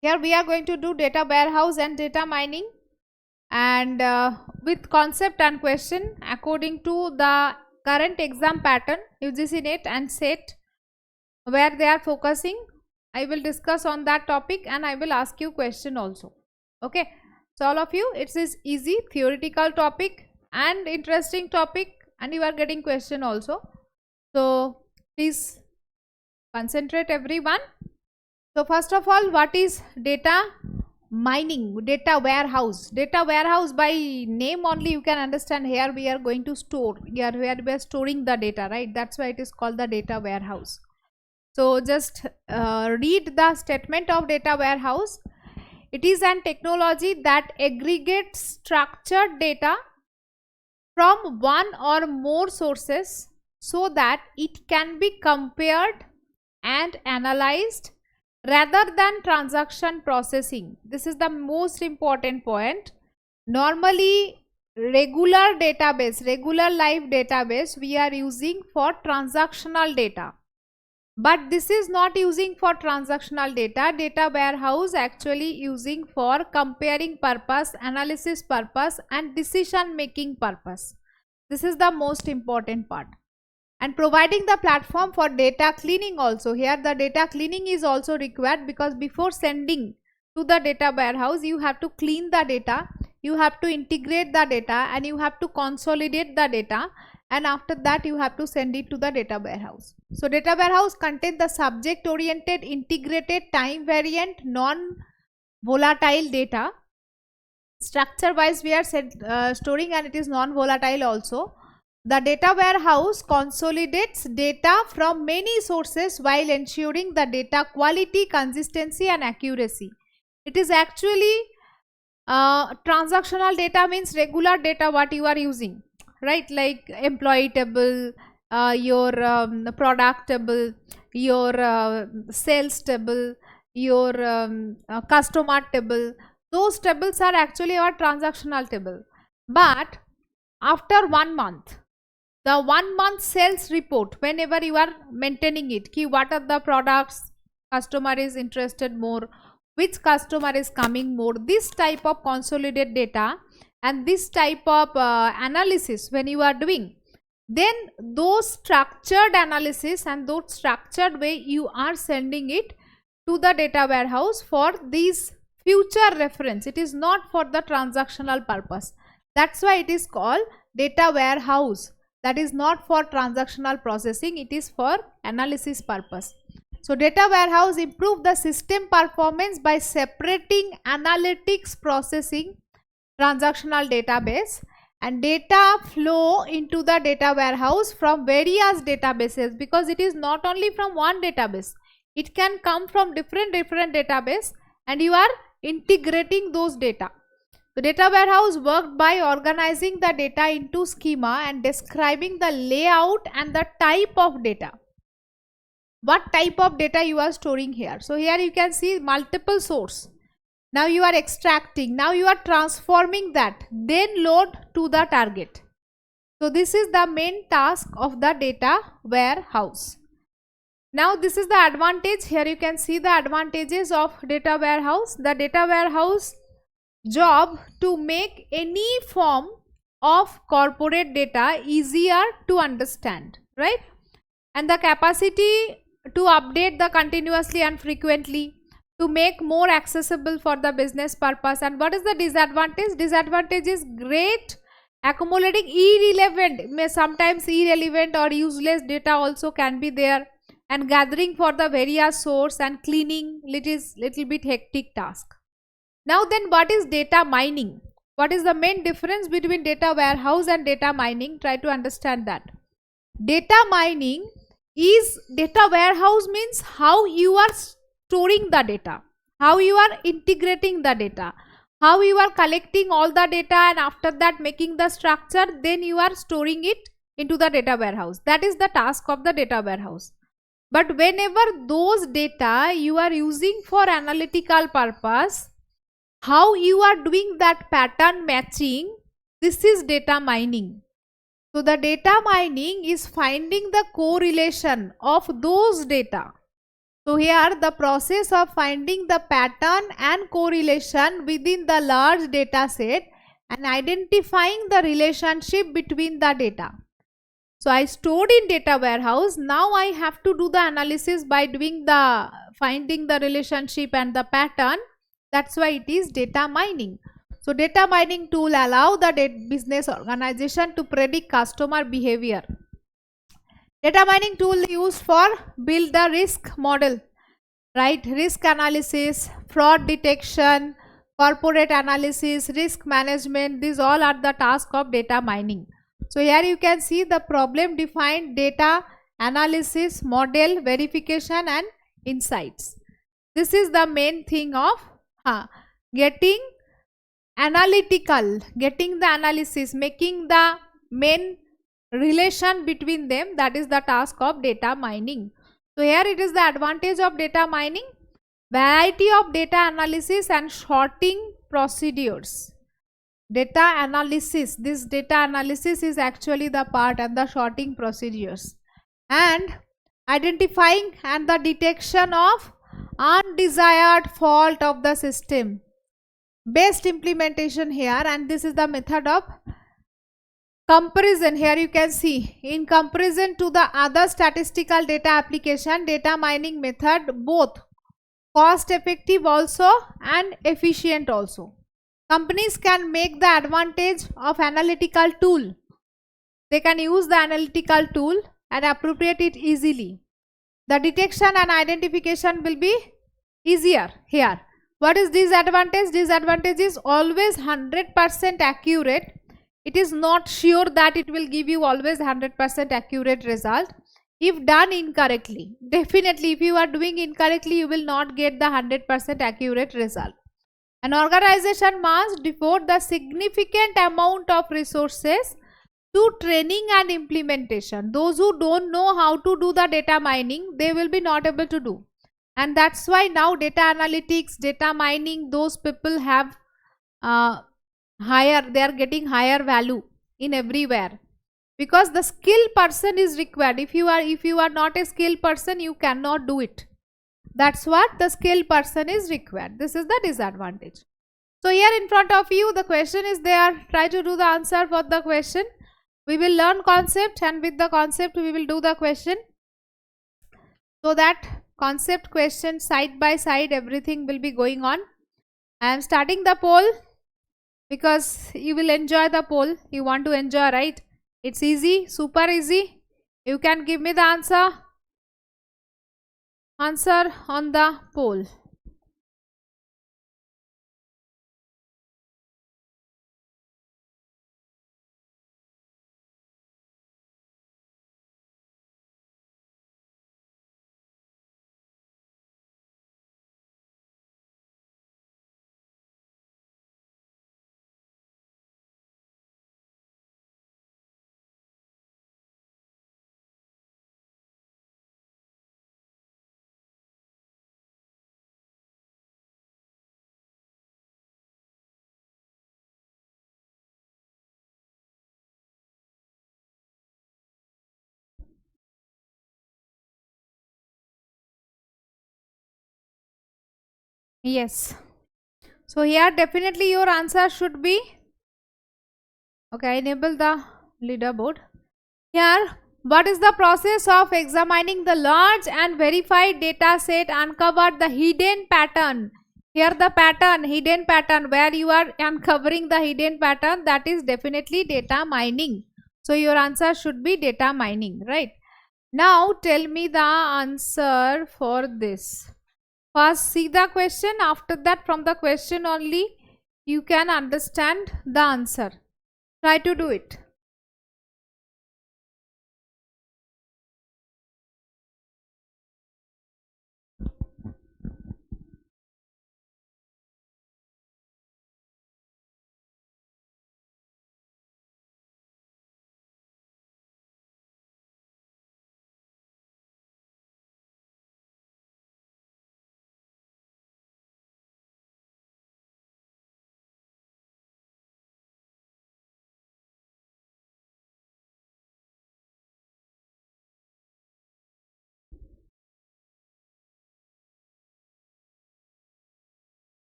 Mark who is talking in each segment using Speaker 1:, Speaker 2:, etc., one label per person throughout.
Speaker 1: Here we are going to do data warehouse and data mining, and with concept and question according to the current exam pattern UGC NET and SET where they are focusing. I will discuss on that topic and I will ask you question also. Okay, so all of you, it is easy theoretical topic and interesting topic, and you are getting question also. So please concentrate everyone. So first of all, what is data mining, data warehouse? Data warehouse, by name only you can understand, here we are going to store, here we are storing the data, right? That's why it is called the data warehouse. So just read the statement of data warehouse. It is an technology that aggregates structured data from one or more sources so that it can be compared and analyzed rather than transaction processing. This is the most important point. Normally regular database, regular live database we are using for transactional data, but this is not using for transactional data. Data warehouse actually using for comparing purpose, analysis purpose and decision making purpose. This is the most important part. And providing the platform for data cleaning also. Here the data cleaning is also required, because before sending to the data warehouse you have to clean the data, you have to integrate the data, and you have to consolidate the data, and after that you have to send it to the data warehouse. So data warehouse contains the subject oriented, integrated, time variant, non volatile data. Structure wise we are storing, and it is non volatile also. The data warehouse consolidates data from many sources while ensuring the data quality, consistency and accuracy. It is actually transactional data means regular data what you are using, right? Like employee table, your product table, your sales table, your customer table. Those tables are actually our transactional table. But after 1 month, the 1 month sales report, whenever you are maintaining it, ki what are the products customer is interested more, which customer is coming more, this type of consolidated data and this type of analysis when you are doing, then those structured analysis and those structured way you are sending it to the data warehouse for these future reference. It is not for the transactional purpose. That's why it is called data warehouse. That is not for transactional processing, it is for analysis purpose. So data warehouse improve the system performance by separating analytics processing, transactional database, and data flow into the data warehouse from various databases, because it is not only from one database, it can come from different database, and you are integrating those data. The data warehouse worked by organizing the data into schema and describing the layout and the type of data. What type of data you are storing here? So here you can see multiple source. Now you are extracting, now you are transforming that, then load to the target. So this is the main task of the data warehouse. Now this is the advantage. Here you can see the advantages of data warehouse. The data warehouse job to make any form of corporate data easier to understand, right? And the capacity to update the continuously and frequently, to make more accessible for the business purpose. And what is the disadvantage? Disadvantage is great accumulating irrelevant, sometimes irrelevant or useless data also can be there, and gathering for the various source and cleaning little bit hectic task. Now then, what is data mining? What is the main difference between data warehouse and data mining? Try to understand that. Data mining is, data warehouse means how you are storing the data, how you are integrating the data, how you are collecting all the data, and after that making the structure, then you are storing it into the data warehouse. That is the task of the data warehouse. But whenever those data you are using for analytical purpose, how you are doing that pattern matching, this is data mining. So the data mining is finding the correlation of those data. So here the process of finding the pattern and correlation within the large data set and identifying the relationship between the data. So I stored in data warehouse. Now I have to do the analysis by doing the finding the relationship and the pattern. That's why it is data mining. So data mining tool allow the business organization to predict customer behavior. Data mining tool used for build the risk model, right? Risk analysis, fraud detection, corporate analysis, risk management. These all are the task of data mining. So here you can see the problem defined data analysis, model, verification and insights. This is the main thing of getting analytical, getting the analysis, making the main relation between them. That is the task of data mining. So here it is the advantage of data mining, variety of data analysis and sorting procedures. Data analysis, this data analysis is actually the part and the sorting procedures and identifying and the detection of undesired fault of the system. Best implementation here, and this is the method of comparison. Here you can see in comparison to the other statistical data application, data mining method both cost effective also and efficient also. Companies can make the advantage of analytical tool. They can use the analytical tool and appropriate it easily. The detection and identification will be easier here. What is disadvantage? Disadvantage is always 100% accurate. It is not sure that it will give you always 100% accurate result if done incorrectly. Definitely if you are doing incorrectly, you will not get the 100% accurate result. An organization must devote the significant amount of resources to training and implementation. Those who don't know how to do the data mining, they will be not able to do. And that's why now data analytics, data mining, those people have higher, they are getting higher value in everywhere. Because the skilled person is required. If you are not a skilled person, you cannot do it. That's what the skilled person is required. This is the disadvantage. So here in front of you, the question is there. Try to do the answer for the question. We will learn concept and with the concept we will do the question. So that concept question side by side everything will be going on. I am starting the poll because you will enjoy the poll. You want to enjoy, right? It's easy, super easy. You can give me the answer on the poll. Yes. So here definitely your answer should be, okay, enable the leaderboard. Here, what is the process of examining the large and verified data set, uncover the hidden pattern? Here the pattern, hidden pattern, where you are uncovering the hidden pattern, that is definitely data mining. So your answer should be data mining, right? Now tell me the answer for this. First see the question, after that from the question only you can understand the answer. Try to do it.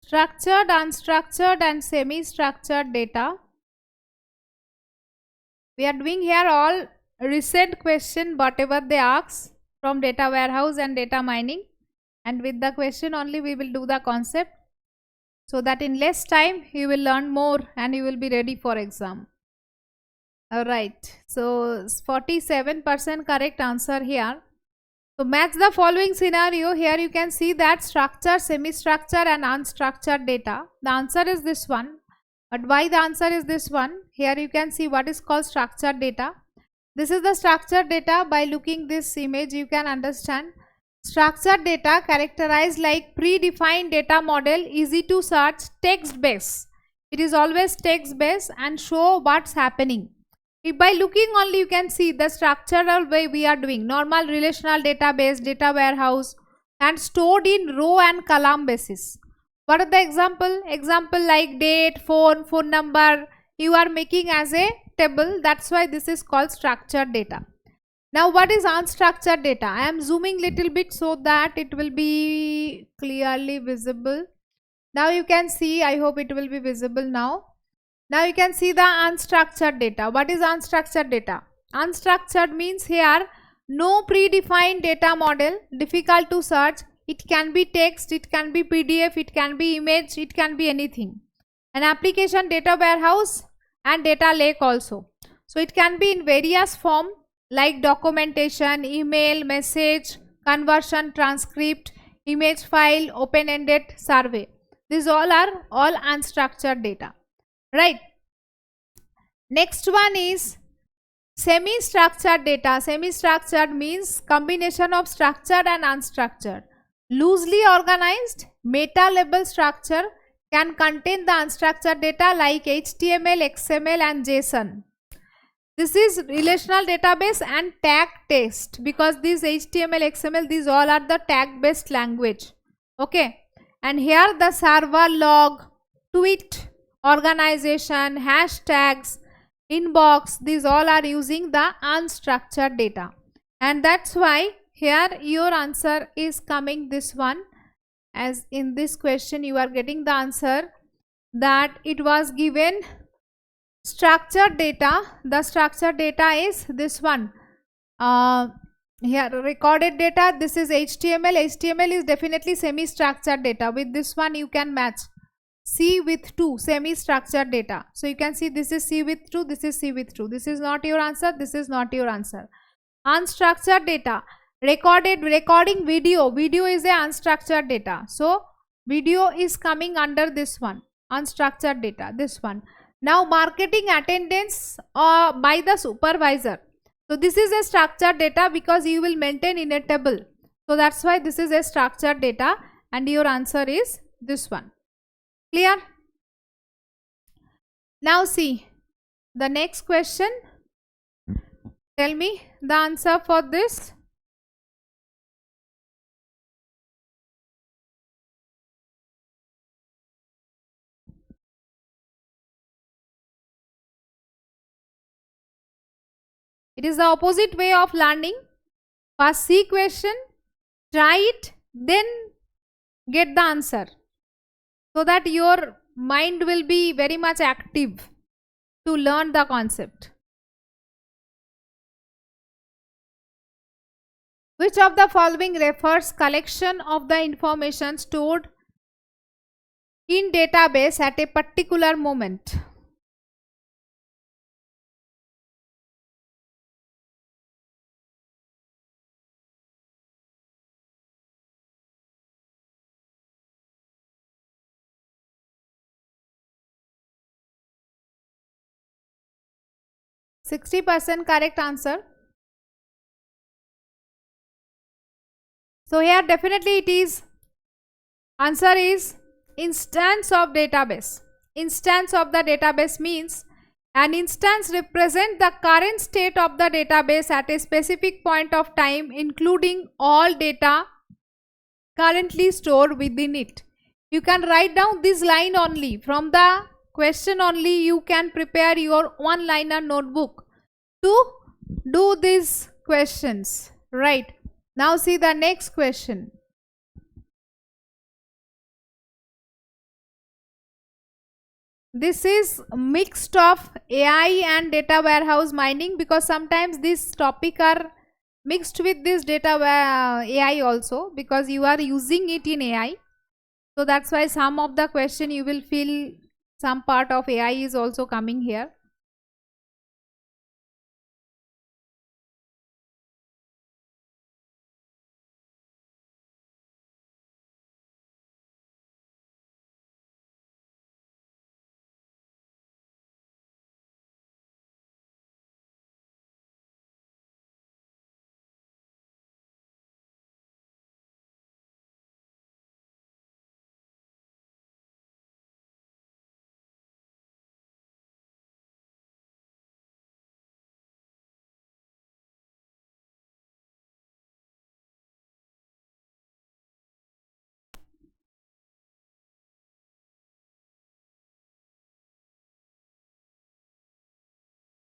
Speaker 1: Structured, unstructured and semi-structured data. We are doing here all recent question whatever they ask from data warehouse and data mining, and with the question only we will do the concept, so that in less time you will learn more and you will be ready for exam. Alright, so 47% correct answer here. So match the following scenario. Here you can see that structured, semi-structured and unstructured data. The answer is this one. But why the answer is this one? Here you can see what is called structured data. This is the structured data. By looking this image you can understand. Structured data characterized like predefined data model, easy to search, text based. It is always text based and show what's happening. If by looking only you can see the structural way we are doing normal relational database, data warehouse and stored in row and column basis. What are the example? Example like date, phone number you are making as a table. That's why this is called structured data. Now what is unstructured data? I am zooming little bit so that it will be clearly visible. Now you can see, I hope it will be visible now. Now you can see the unstructured data. What is unstructured data? Unstructured means here no predefined data model, difficult to search. It can be text, it can be PDF, it can be image, it can be anything. An application data warehouse and data lake also. So it can be in various form like documentation, email, message, conversion, transcript, image file, open-ended survey. These all are all unstructured data. Right. Next one is semi-structured data. Semi-structured means combination of structured and unstructured. Loosely organized meta-level structure can contain the unstructured data like HTML, XML and JSON. This is relational database and tag based, because these HTML, XML, these all are the tag based language. Okay. And here the server log, tweet, organization, hashtags, inbox, these all are using the unstructured data. And that's why here your answer is coming this one. As in this question you are getting the answer that it was given structured data. The structured data is this one. Here recorded data, this is HTML. HTML is definitely semi-structured data. With this one you can match C with 2, semi-structured data. So you can see this is C with 2, this is C with 2. This is not your answer, this is not your answer. Unstructured data, recording video. Video is a unstructured data. So video is coming under this one, unstructured data, this one. Now marketing attendance by the supervisor. So this is a structured data because you will maintain in a table. So that's why this is a structured data and your answer is this one. Clear? Now see the next question. Tell me the answer for this. It is the opposite way of learning. First see question, try it, then get the answer, so that your mind will be very much active to learn the concept. Which of the following refers collection of the information stored in database at a particular moment? %60 correct answer. So here definitely it is, answer is instance of database. Instance of the database means an instance represents the current state of the database at a specific point of time, including all data currently stored within it. You can write down this line only. From the question only you can prepare your one-liner notebook to do these questions. Right. Now see the next question. this is mixed of AI and data warehouse mining, because sometimes this topic are mixed with this data AI also, because you are using it in AI. So that's why some of the question you will feel some part of AI is also coming here.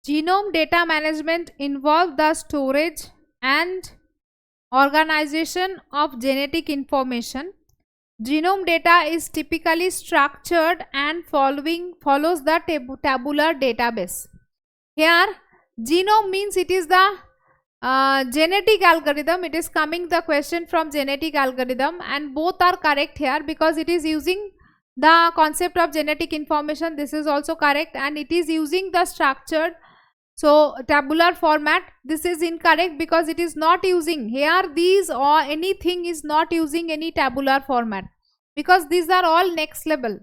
Speaker 1: Genome data management involves the storage and organization of genetic information. Genome data is typically structured and follows the tabular database. Here, genome means it is the genetic algorithm. It is coming the question from genetic algorithm, and both are correct here because it is using the concept of genetic information. This is also correct, and it is using the structured, so tabular format. This is incorrect because it is not using here, these or anything is not using any tabular format, because these are all next level.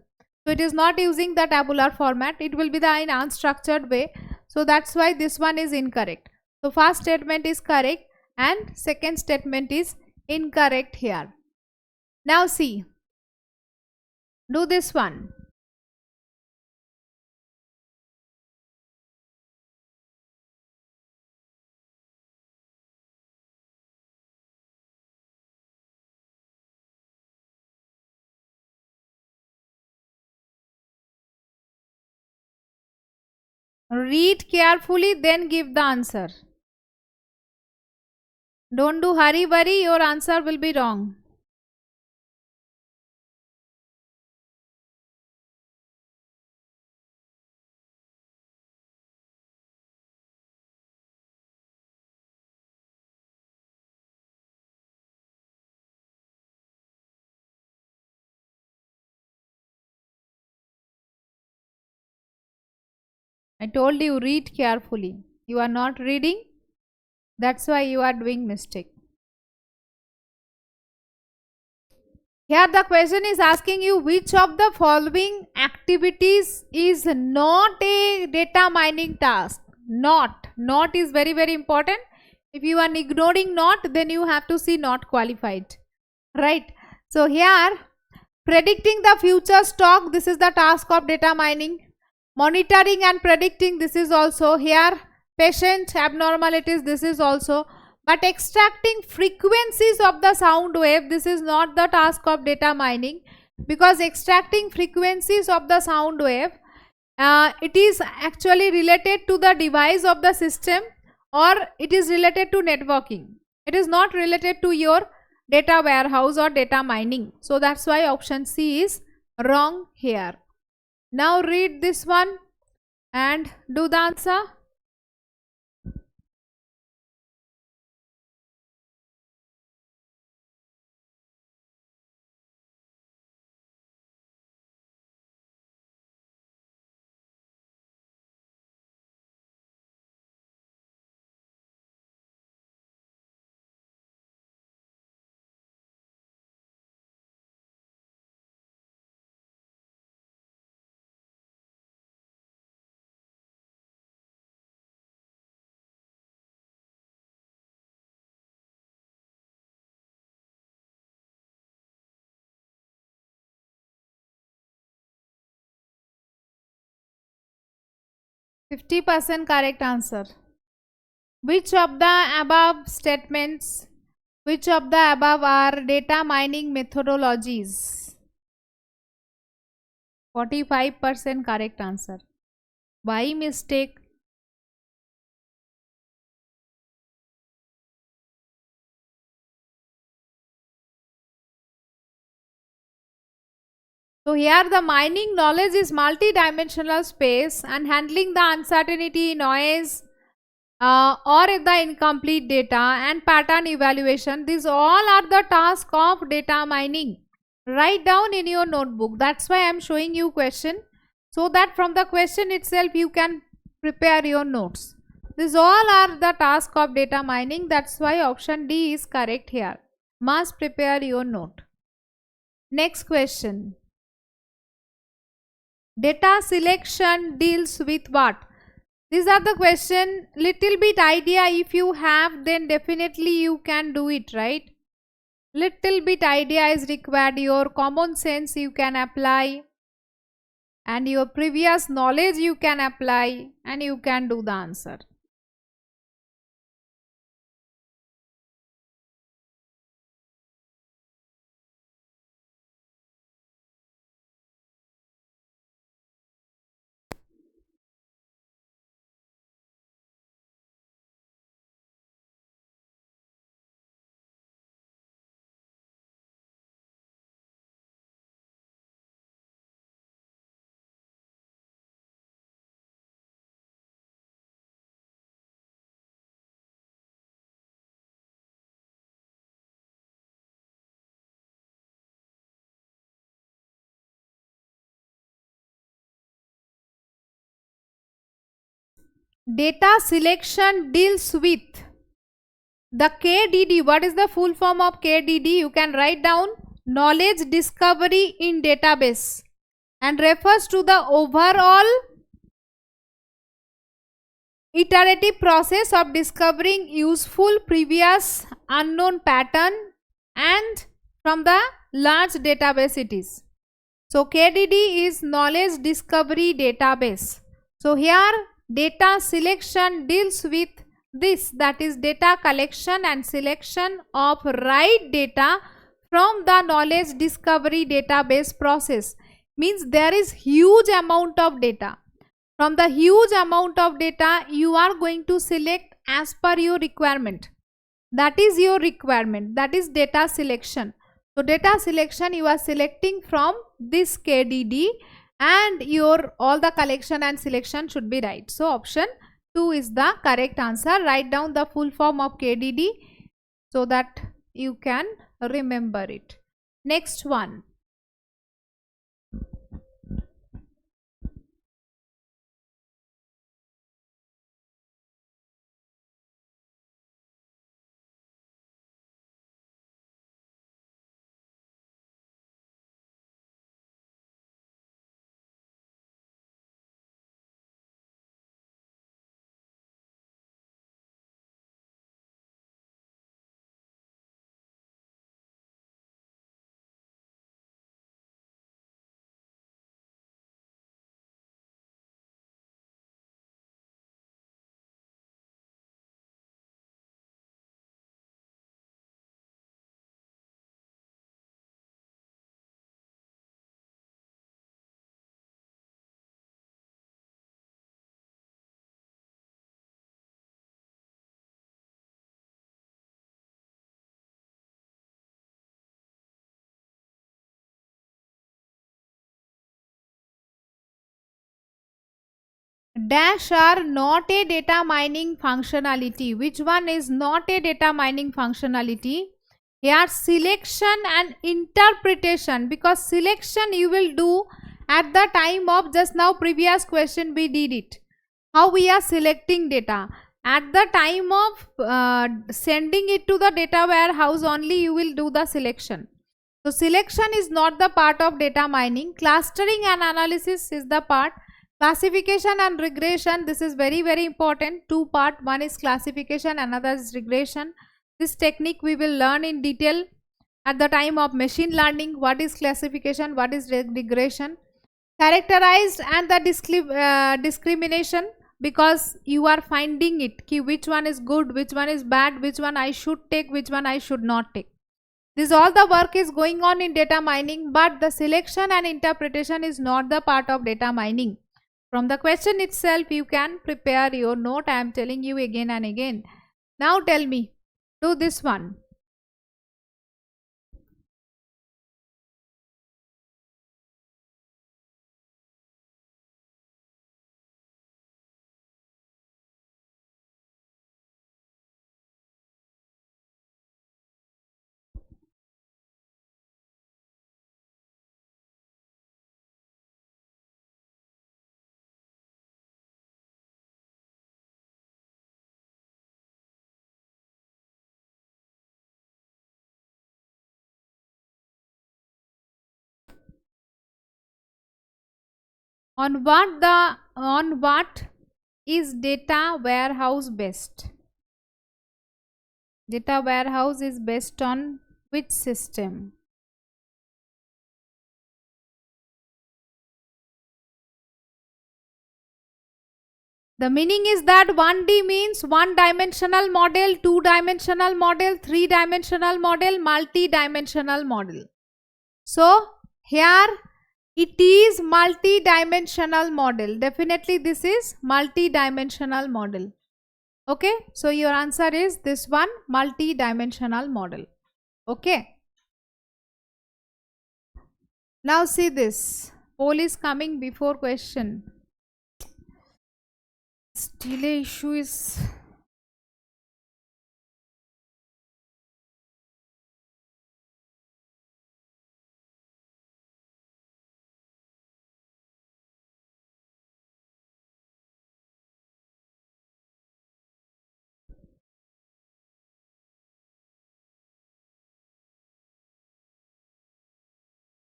Speaker 1: So it is not using the tabular format, it will be the in unstructured way. So that's why this one is incorrect. So first statement is correct and second statement is incorrect here. Now see, do this one. Read carefully, then give the answer. Don't do hurry worry, your answer will be wrong. I told you, read carefully. You are not reading. That's why you are doing mistake. Here the question is asking you which of the following activities is not a data mining task. Not is very important. If you are ignoring not, then you have to see not qualified. Right. So here, predicting the future stock, this is the task of data mining. Monitoring and predicting, this is also here. Patient abnormalities, this is also. But extracting frequencies of the sound wave, this is not the task of data mining, because extracting frequencies of the sound wave, it is actually related to the device of the system, or it is related to networking. It is not related to your data warehouse or data mining. So that's why option C is wrong here. Now read this one and do the answer. %50 correct answer. Which of the above statements, which of the above are data mining methodologies? 45% correct answer. By mistake, So here the mining knowledge is multi-dimensional space and handling the uncertainty, noise, or the incomplete data and pattern evaluation. These all are the tasks of data mining. Write down in your notebook. That's why I am showing you question, so that from the question itself you can prepare your notes. These all are the tasks of data mining. That's why option D is correct here. Must prepare your note. Next question. Data selection deals with what? These are the question. Little bit idea if you have, then definitely you can do it, right? Little bit idea is required. Your common sense you can apply, and your previous knowledge you can apply, and you can do the answer. Data selection deals with the KDD. What is the full form of KDD? You can write down: knowledge discovery in database, and refers to the overall iterative process of discovering useful previous unknown pattern and from the large database it is. So KDD is knowledge discovery database. So here data selection deals with this, that is data collection and selection of right data from the knowledge discovery database process. Means there is huge amount of data. From the huge amount of data you are going to select as per your requirement. That is your requirement. That is data selection. So data selection you are selecting from this KDD, and your all the collection and selection should be right. So option 2 is the correct answer. Write down the full form of KDD so that you can remember it. Next one. Dash are not a data mining functionality. Which one is not a data mining functionality? Here selection and interpretation, because selection you will do at the time of just now previous question we did it. How we are selecting data. At the time of sending it to the data warehouse only you will do the selection. So selection is not the part of data mining. Clustering and analysis is the part. Classification and regression, this is very important. Two part, one is classification, another is regression. This technique we will learn in detail at the time of machine learning. What is classification, what is regression. Characterized and the discrimination, because you are finding it, which one is good, which one is bad, which one I should take, which one I should not take. This all the work is going on in data mining, but the selection and interpretation is not the part of data mining. From the question itself you can prepare your note. I am telling you again and again. Now tell me, do this one. On what is data warehouse based? Data warehouse is based on which system? The meaning is that 1D means one dimensional model, two dimensional model, three dimensional model, multi-dimensional model. So here it is multi-dimensional model. Definitely this is multi-dimensional model. Okay, so your answer is this one, multi-dimensional model. Okay. Now see this. Poll is coming before question. This delay issue is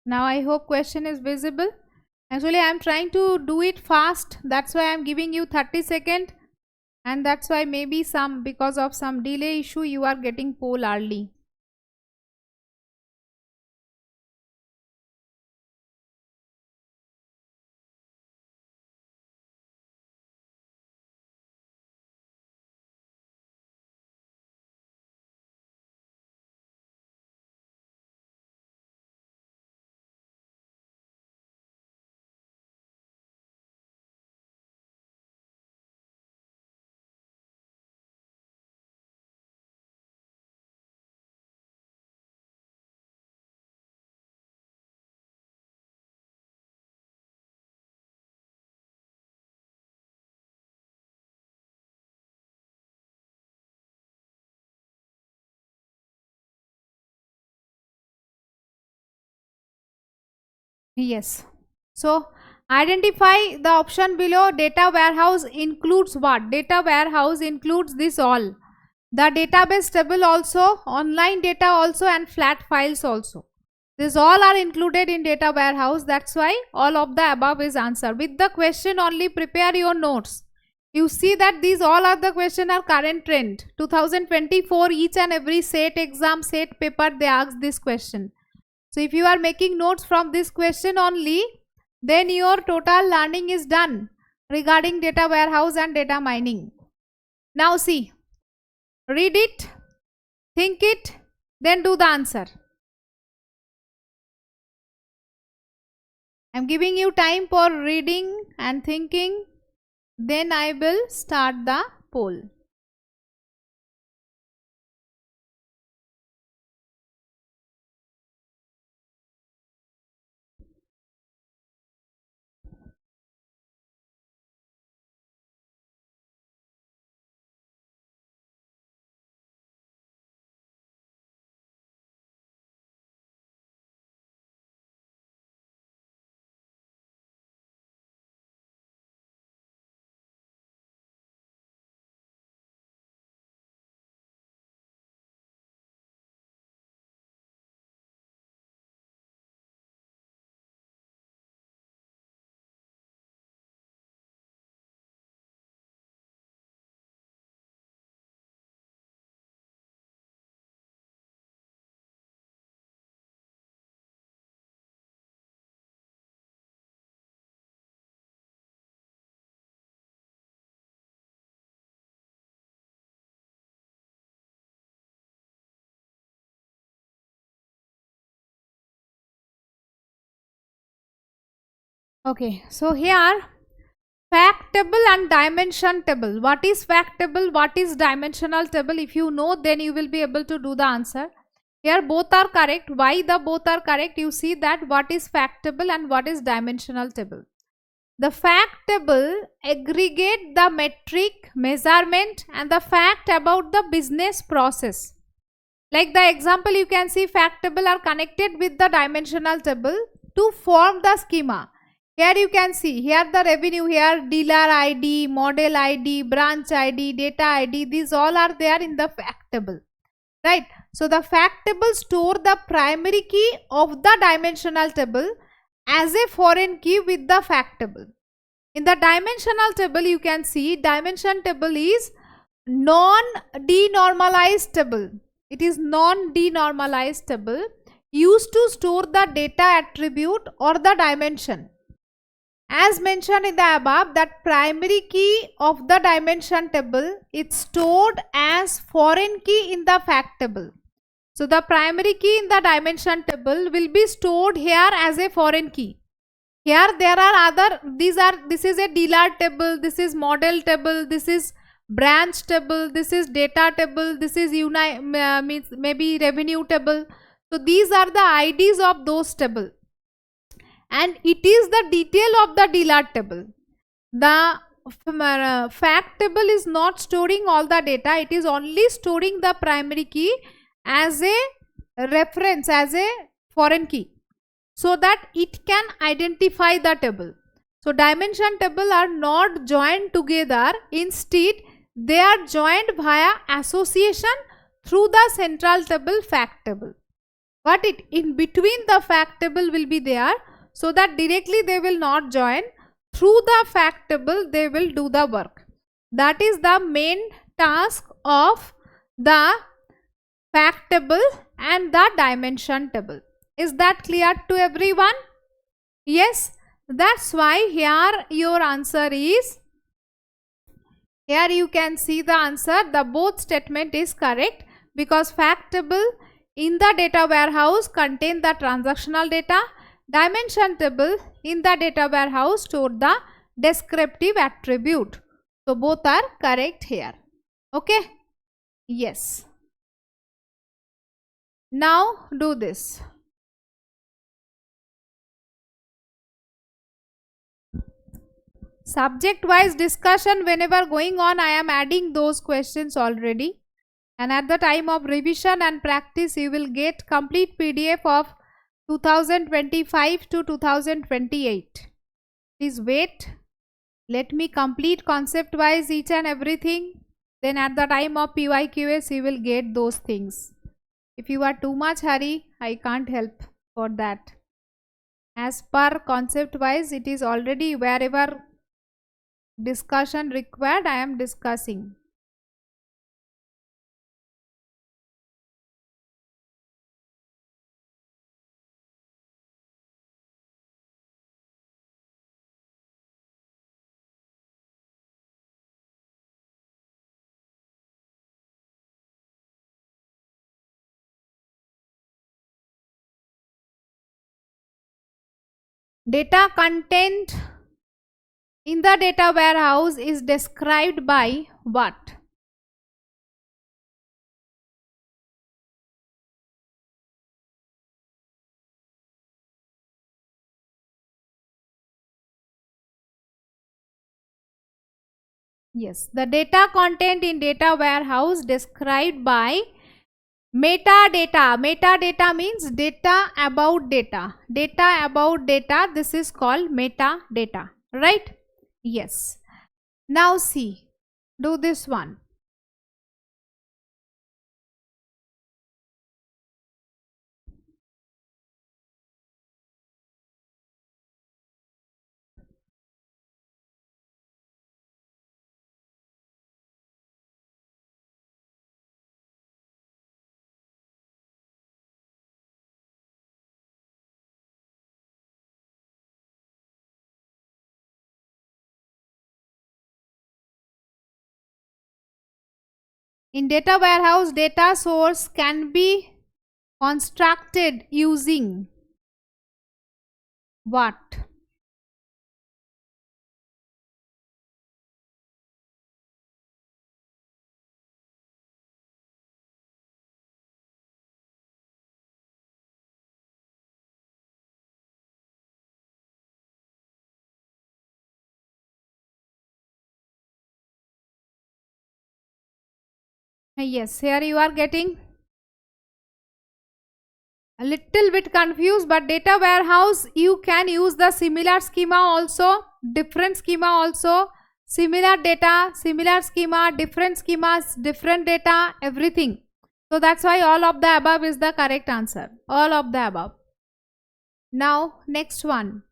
Speaker 1: now. I hope question is visible. Actually, I am trying to do it fast. That's why I am giving you 30 seconds. And that's why maybe because of some delay issue, you are getting poll early. Yes. So identify the option below. Data warehouse includes what? Data warehouse includes this all. The database table also, online data also, and flat files also. These all are included in data warehouse. That's why all of the above is answered. With the question only, prepare your notes. You see that these all are the question are current trend. 2024, each and every set exam, set paper, they ask this question. So if you are making notes from this question only, then your total learning is done regarding data warehouse and data mining. Now see, read it, think it, then do the answer. I am giving you time for reading and thinking, then I will start the poll. Okay, so here fact table and dimension table. What is fact table? What is dimensional table? If you know, then you will be able to do the answer. Here both are correct. Why the both are correct? You see that what is fact table and what is dimensional table. The fact table aggregate the metric, measurement and the fact about the business process. Like the example you can see, fact table are connected with the dimensional table to form the schema. Here you can see, here the revenue, here dealer ID, model ID, branch ID, data ID, these all are there in the fact table, right? So the fact table store the primary key of the dimensional table as a foreign key with the fact table. In the dimensional table, you can see dimension table is non-denormalized table. It is non-denormalized table used to store the data attribute or the dimension. As mentioned in the above, that primary key of the dimension table is stored as foreign key in the fact table. So the primary key in the dimension table will be stored here as a foreign key. Here there are other, this is a dealer table, this is model table, this is branch table, this is data table, this is maybe revenue table. So these are the IDs of those table, and it is the detail of the dealer table. The fact table is not storing all the data, it is only storing the primary key as a reference, as a foreign key, so that it can identify the table. So dimension table are not joined together, instead they are joined via association through the central table fact table. But in between the fact table will be there, so that directly they will not join. Through the fact table they will do the work. That is the main task of the fact table and the dimension table. Is that clear to everyone? Yes, that's why here your answer is, here you can see the answer, the both statement is correct, because fact table in the data warehouse contain the transactional data, dimension table in the data warehouse store the descriptive attribute. So both are correct here. Okay? Yes. Now do this. Subject wise discussion whenever going on, I am adding those questions already, and at the time of revision and practice you will get complete PDF of 2025 to 2028. Please wait, let me complete concept wise each and everything, then at the time of PYQS you will get those things. If you are too much hurry, I can't help for that. As per concept wise, it is already wherever discussion required, I am discussing. Data content in the data warehouse is described by what? Yes, the data content in data warehouse described by metadata. Metadata means data about data. Data about data, this is called metadata, right? Yes. Now see, do this one. In data warehouse, data source can be constructed using what? Yes, here you are getting a little bit confused, but data warehouse you can use the similar schema also, different schema also, similar data, similar schema, different schemas, different data, everything. So that's why all of the above is the correct answer, all of the above. Now next one.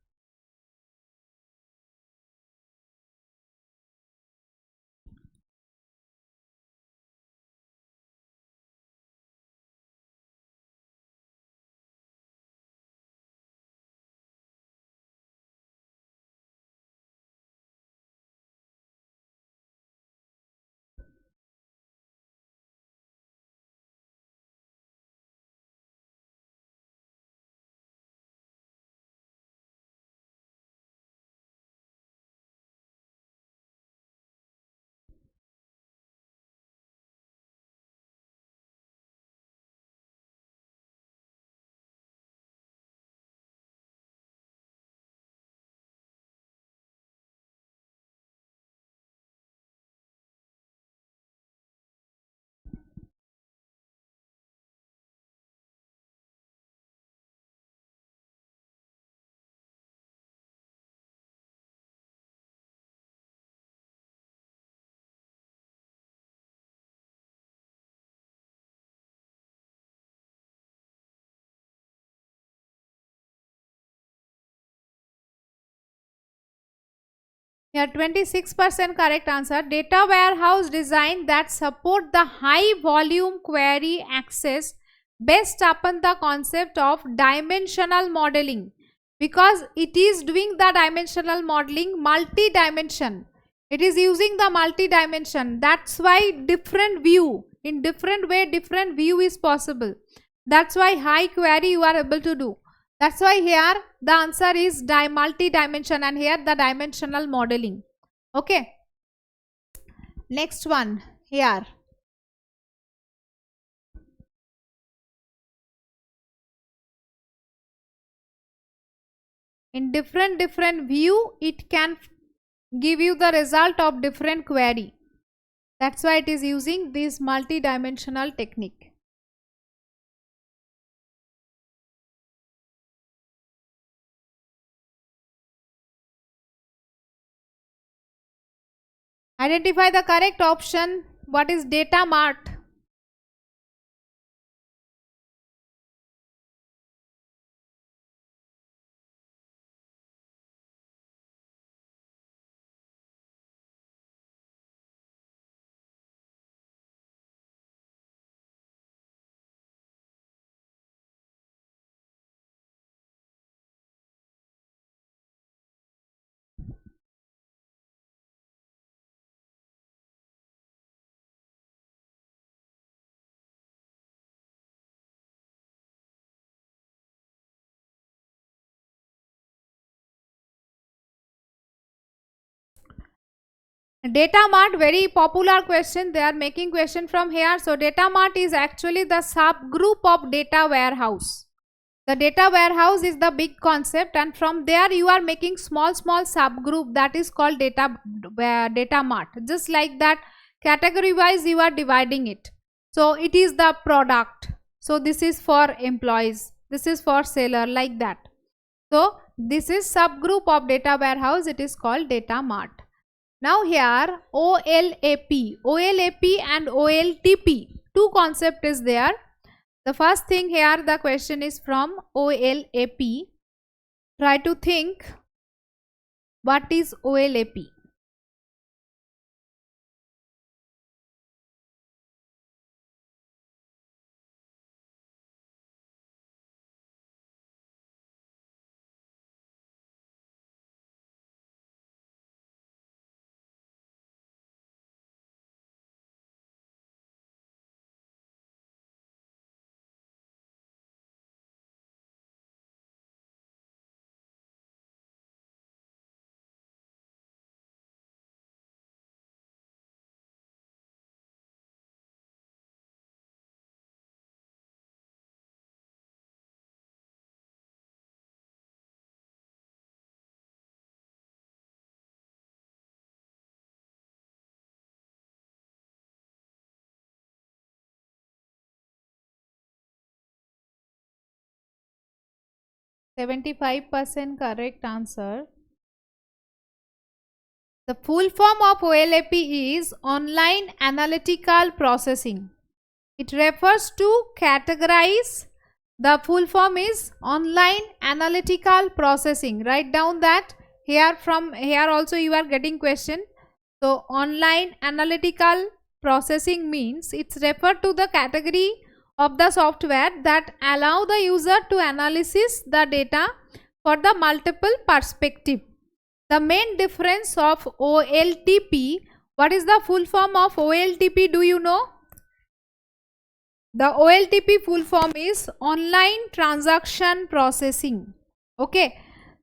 Speaker 1: Here 26% correct answer. Data warehouse design that support the high volume query access based upon the concept of dimensional modeling, because it is doing the dimensional modeling multi-dimension. It is using the multi-dimension. That's why different view, in different way, different view is possible. That's why high query you are able to do. That's why here the answer is multi-dimension, and here the dimensional modeling. Okay. Next one here. In different view, it can give you the result of different query. That's why it is using this multi-dimensional technique. Identify the correct option. What is data mart? Data mart, very popular question. They are making question from here. So data mart is actually the subgroup of data warehouse. The data warehouse is the big concept, and from there you are making small subgroup, that is called data mart. Just like that, category wise you are dividing it. So it is the product. So this is for employees. This is for seller, like that. So this is subgroup of data warehouse. It is called data mart. Now here OLAP and OLTP, two concept is there. The first thing here, the question is from OLAP. Try to think what is OLAP. %75% correct answer. The full form of OLAP is Online Analytical Processing. It refers to categorize. The full form is Online Analytical Processing. Write down that. Here, from here also you are getting question. So online analytical processing means it's referred to the category of the software that allow the user to analysis the data for the multiple perspective. The main difference of OLTP, what is the full form of OLTP, do you know? The OLTP full form is Online Transaction Processing. Okay.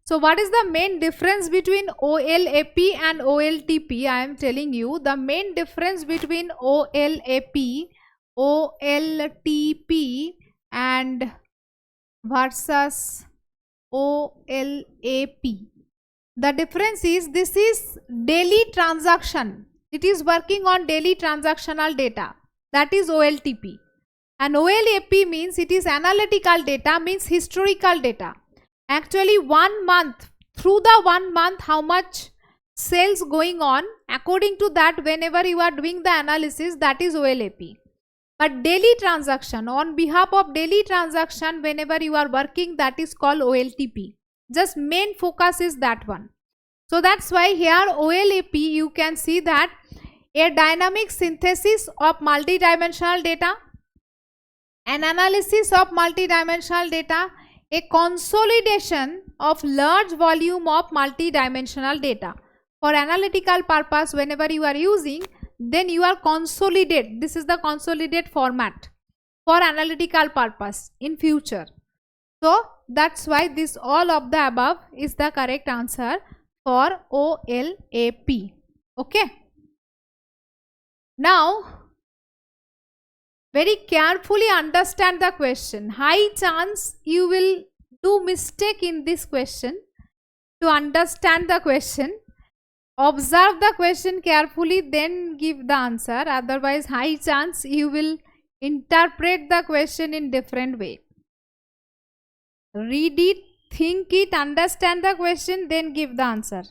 Speaker 1: So what is the main difference between OLAP and OLTP? I am telling you the main difference between OLAP, OLTP and versus OLAP. The difference is this is daily transaction. It is working on daily transactional data. That is OLTP. And OLAP means it is analytical data, means historical data. Actually 1 month, through the 1 month how much sales going on, according to that whenever you are doing the analysis, that is OLAP. But daily transaction, on behalf of daily transaction whenever you are working, that is called OLTP. Just main focus is that one. So that's why here OLAP, you can see that a dynamic synthesis of multidimensional data, an analysis of multidimensional data, a consolidation of large volume of multidimensional data. For analytical purpose, whenever you are using, then you are consolidate. This is the consolidate format for analytical purpose in future. So that's why this all of the above is the correct answer for OLAP. Okay. Now, very carefully understand the question. High chance you will do mistake in this question. To understand the question, observe the question carefully, then give the answer. Otherwise, high chance you will interpret the question in different way. Read it, think it, understand the question, then give the answer.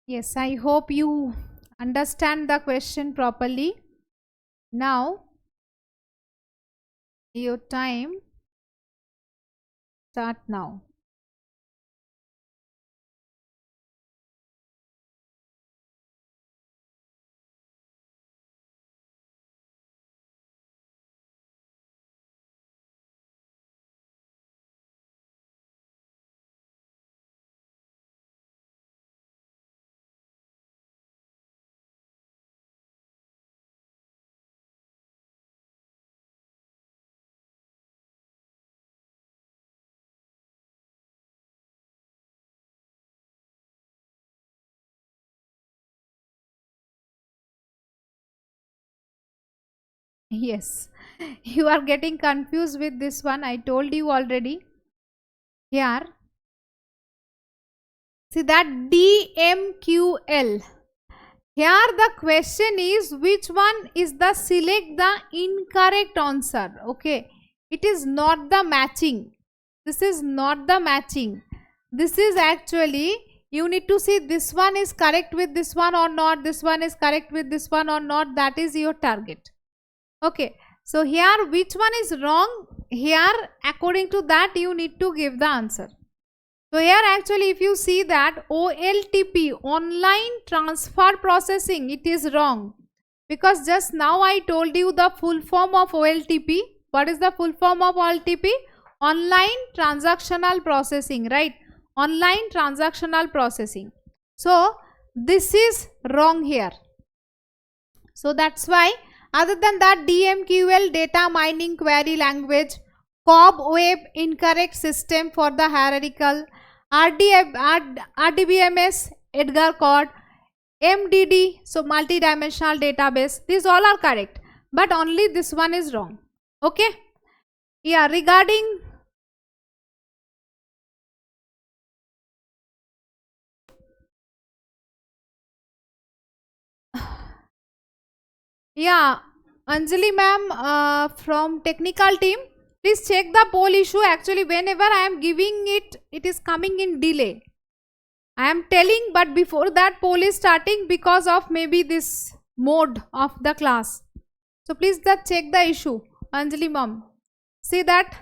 Speaker 1: Yes, I hope you understand the question properly. Now, your time start now. Yes, you are getting confused with this one. I told you already. Here, see that DMQL. Here the question is which one is the select the incorrect answer. Okay, it is not the matching. This is not the matching. This is actually, you need to see this one is correct with this one or not, this one is correct with this one or not. That is your target. Okay, so here which one is wrong? Here according to that you need to give the answer. So here actually if you see that OLTP, online transfer processing, it is wrong. Because just now I told you the full form of OLTP. What is the full form of OLTP? Online transactional processing, right? Online transactional processing. So this is wrong here. So that's why, other than that, DMQL, data mining query language, COBWeb, incorrect system for the hierarchical, RDBMS, Edgar Code, MDD, so multidimensional database, these all are correct, but only this one is wrong. Okay. Yeah, regarding yeah, Anjali ma'am from technical team, please check the poll issue. Actually, whenever I am giving it, it is coming in delay. I am telling, but before that poll is starting because of maybe this mode of the class. So please check the issue, Anjali ma'am. See that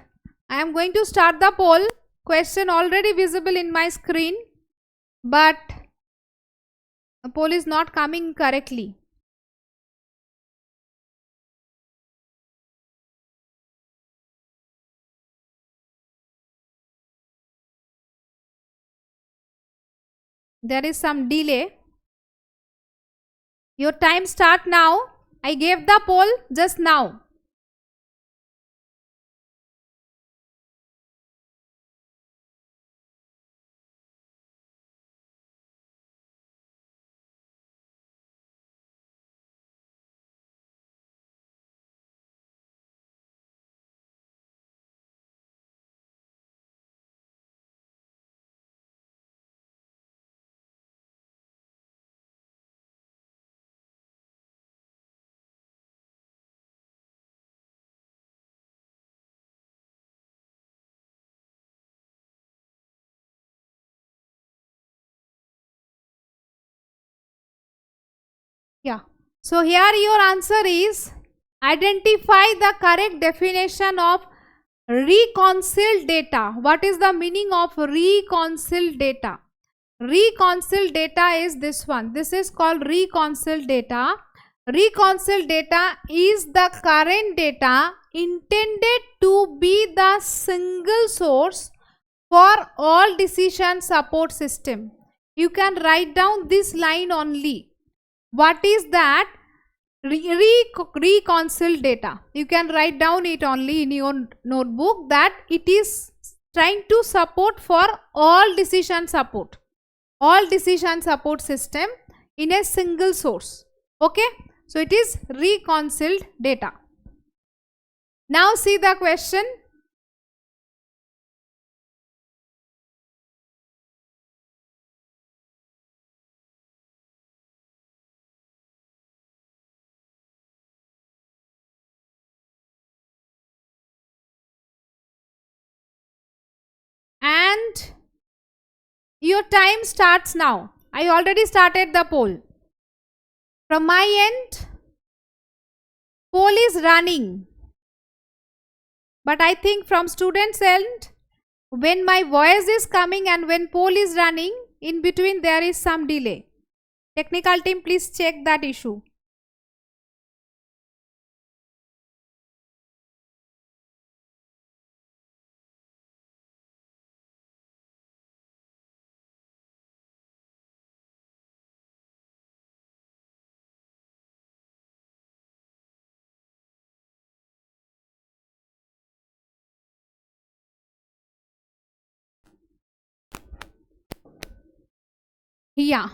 Speaker 1: I am going to start the poll. Question already visible in my screen, but the poll is not coming correctly. There is some delay. Your time start now. I gave the poll just now. Yeah. So here your answer is identify the correct definition of reconciled data. What is the meaning of reconciled data? Reconciled data is this one. This is called reconciled data. Reconciled data is the current data intended to be the single source for all decision support system. You can write down this line only. What is that? Reconciled data. You can write down it only in your notebook that it is trying to support for all decision support system in a single source. Okay, so it is reconciled data. Now see the question. And your time starts now. I already started the poll. From my end, poll is running. But I think from students' end, when my voice is coming and when poll is running, in between there is some delay. Technical team, please check that issue. Yeah.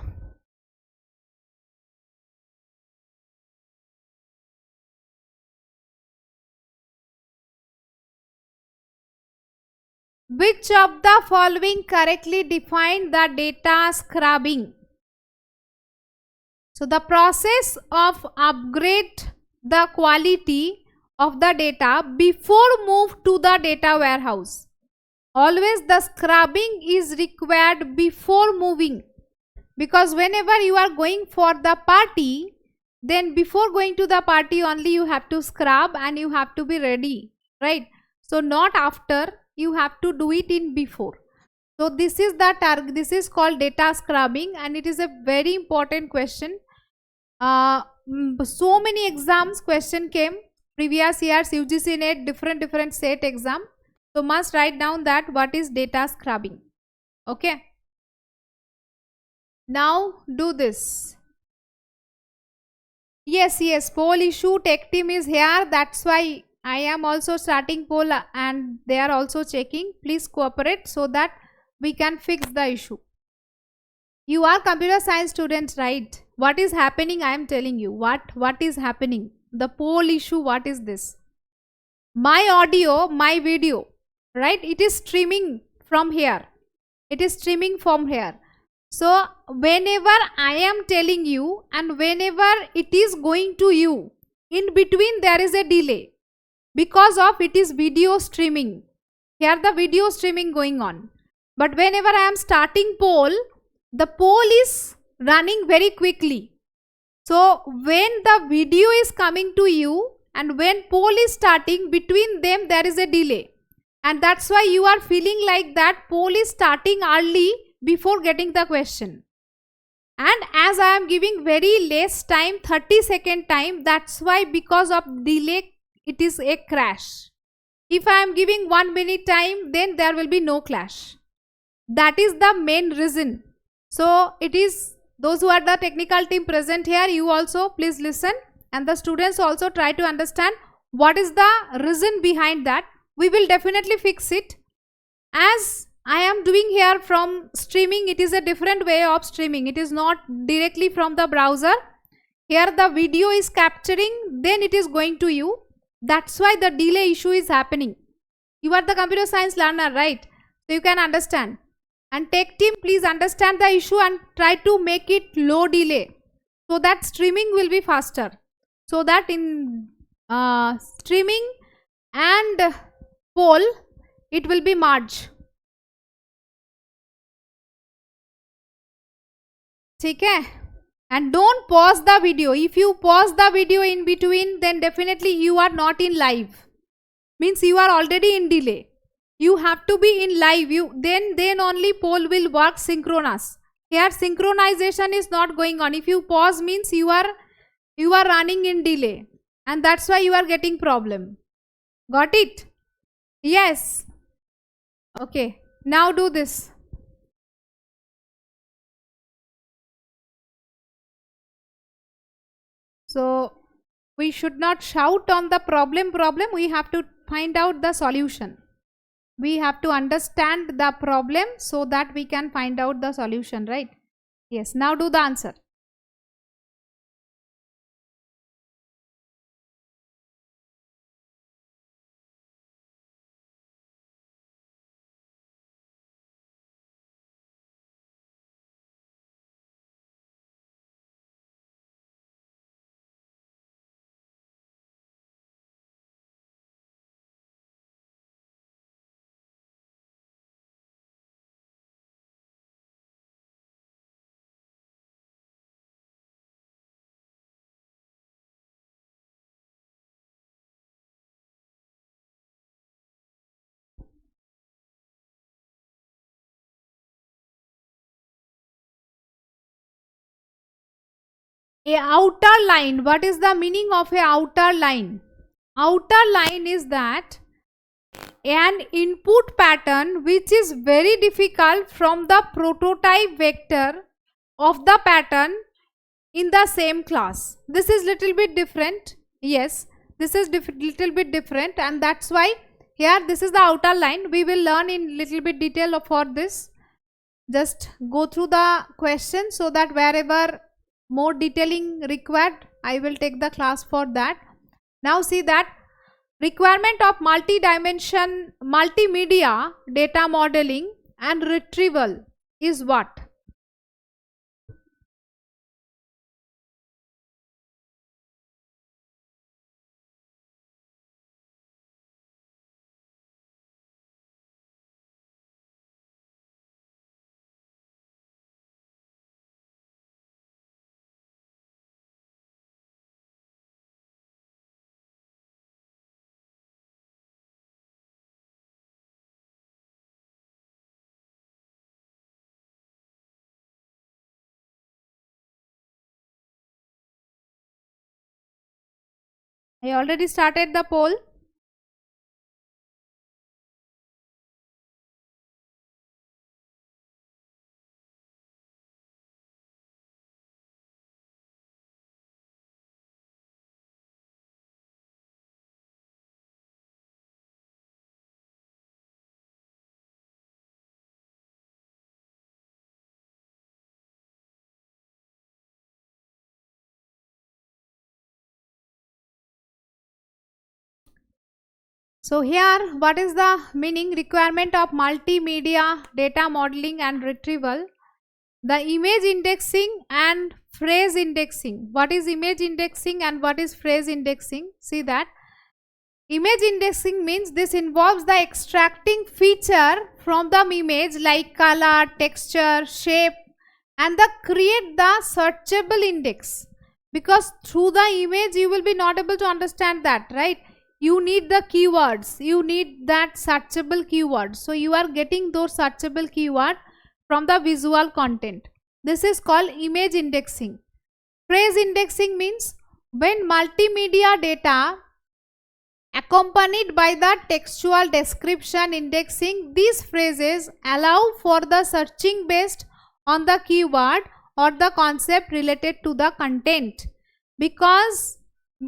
Speaker 1: Which of the following correctly define the data scrubbing? So the process of upgrade the quality of the data before move to the data warehouse. Always the scrubbing is required before moving, because whenever you are going for the party, then before going to the party only you have to scrub and you have to be ready, right? So not after, you have to do it in before. So this is the target. This is called data scrubbing and it is a very important question. So many exams question came previous years, UGC NET, different set exam. So must write down that what is data scrubbing. Okay. Now do this. Yes, poll issue, tech team is here. That's why I am also starting poll and they are also checking. Please cooperate so that we can fix the issue. You are computer science students, right? What is happening? I am telling you. What is happening? The poll issue, what is this? My audio, my video, right? It is streaming from here. It is streaming from here. So whenever I am telling you and whenever it is going to you, in between there is a delay because of it is video streaming. Here the video streaming going on. But whenever I am starting poll, the poll is running very quickly. So when the video is coming to you and when poll is starting, between them there is a delay. And that's why you are feeling like that poll is starting early before getting the question. And as I am giving very less time, 30-second time, that's why because of delay it is a crash. If I am giving 1 minute time, then there will be no clash. That is the main reason. So it is those who are the technical team present here, you also please listen and the students also try to understand what is the reason behind that. We will definitely fix it. As I am doing here from streaming, it is a different way of streaming. It is not directly from the browser. Here the video is capturing, then it is going to you. That's why the delay issue is happening. You are the computer science learner, right? So you can understand. And tech team, please understand the issue and try to make it low delay so that streaming will be faster. So that in streaming and poll, it will be merged. ठीक है And don't pause the video. If you pause the video in between, then definitely you are not in live. Means you are already in delay. You have to be in live. Then only poll will work synchronous. Here synchronization is not going on. If you pause means you are running in delay, and that's why you are getting problem. Got it? Yes. Okay. Now do this. So we should not shout on the problem. We have to find out the solution. We have to understand the problem so that we can find out the solution, right? Yes. Now do the answer. A outer line. What is the meaning of a outer line? Outer line is that an input pattern which is very difficult from the prototype vector of the pattern in the same class. This is little bit different. Yes, this is little bit different, and that's why here this is the outer line. We will learn in little bit detail for this. Just go through the question so that wherever more detailing required, I will take the class for that. Now see that requirement of multimedia data modeling and retrieval is what? I already started the poll. So here, what is the meaning? Requirement of multimedia data modeling and retrieval. The image indexing and phrase indexing. What is image indexing and what is phrase indexing? See that. Image indexing means this involves the extracting feature from the image like color, texture, shape, and the create the searchable index. Because through the image you will be not able to understand that, right? You need the keywords, you need that searchable keyword. So you are getting those searchable keyword from the visual content. This is called image indexing. Phrase indexing means when multimedia data accompanied by the textual description indexing, these phrases allow for the searching based on the keyword or the concept related to the content. Because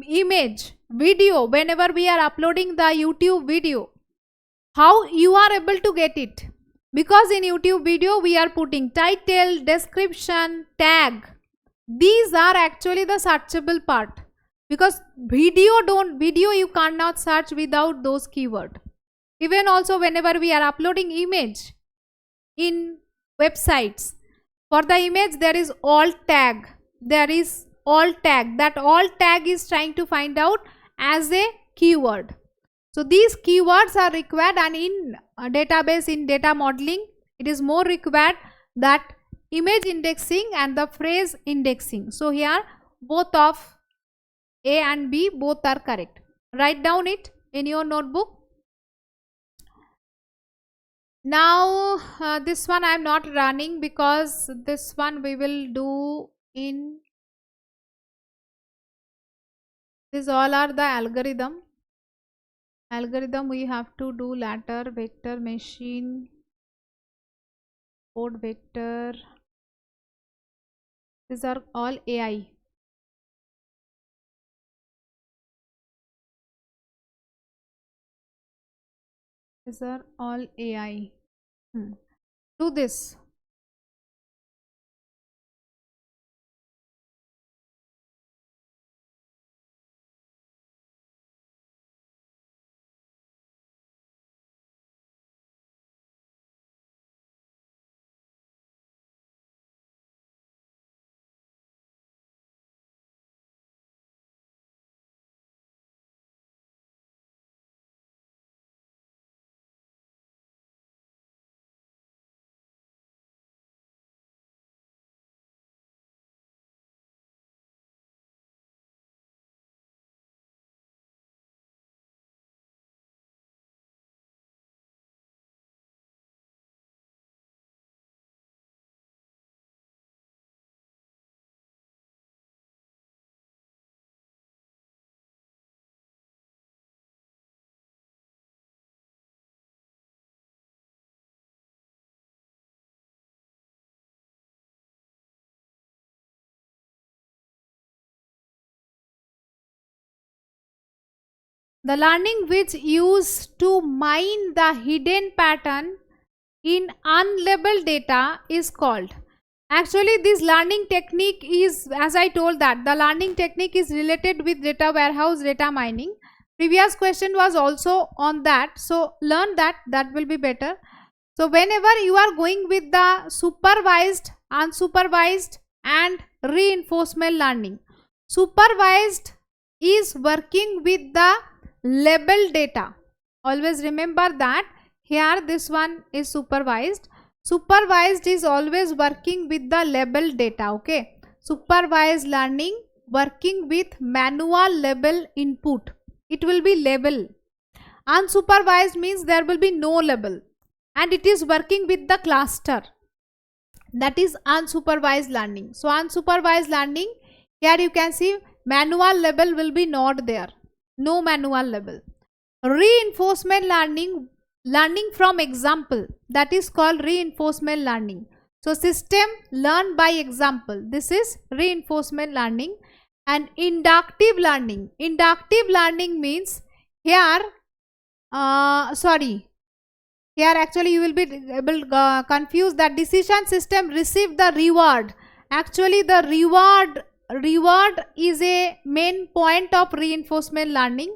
Speaker 1: image, video, whenever we are uploading the YouTube video, how you are able to get it? Because in YouTube video we are putting title, description, tag. These are actually the searchable part. Because video you cannot search without those keywords. Even also whenever we are uploading image in websites, for the image there is alt tag. There is alt tag. That alt tag is trying to find out as a keyword. So these keywords are required, and in a database, in data modeling, it is more required that image indexing and the phrase indexing. So here both of A and B both are correct. Write down it in your notebook. Now this one I am not running because this one we will do in, these all are the algorithm we have to do: ladder, vector, machine, code vector. These are all AI. These are all AI. Do this. The learning which used to mine the hidden pattern in unlabeled data is called. Actually, this learning technique is, as I told, that the learning technique is related with data warehouse, data mining. Previous question was also on that, so learn that, that will be better. So whenever you are going with the supervised, unsupervised and reinforcement learning, supervised is working with the label data. Always remember that here this one is supervised. Supervised is always working with the label data. Okay, supervised learning working with manual label input. It will be label. Unsupervised means there will be no label, and it is working with the cluster. That is unsupervised learning. So unsupervised learning, here you can see manual label will be not there. No manual label. Reinforcement learning, learning from example, that is called reinforcement learning. So system learn by example. This is reinforcement learning. And inductive learning. Inductive learning means here, here actually you will be able confused that decision system receive the reward. Actually the reward is a main point of reinforcement learning.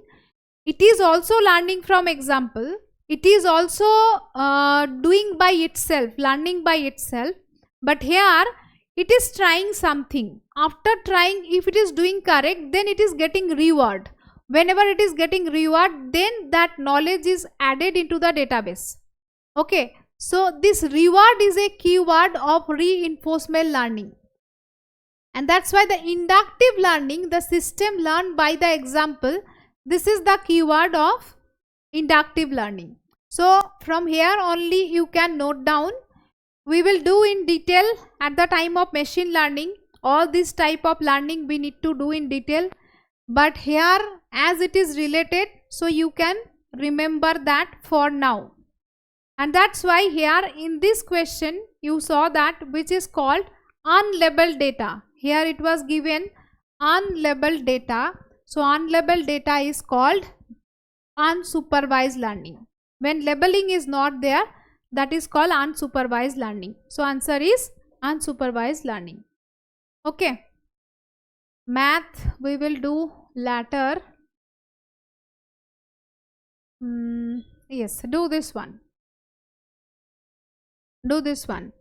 Speaker 1: It is also learning from example. It is also doing by itself, learning by itself. But here it is trying something. After trying, if it is doing correct, then it is getting reward. Whenever it is getting reward, then that knowledge is added into the database. Okay, so this reward is a keyword of reinforcement learning. And that's why the inductive learning, the system learned by the example, this is the keyword of inductive learning. So from here only you can note down. We will do in detail at the time of machine learning. All this type of learning we need to do in detail. But here as it is related, so you can remember that for now. And that's why here in this question you saw that which is called unlabeled data. Here it was given unlabeled data. So unlabeled data is called unsupervised learning. When labeling is not there, that is called unsupervised learning. So answer is unsupervised learning. Okay. Math we will do later. Yes, do this one. Do this one.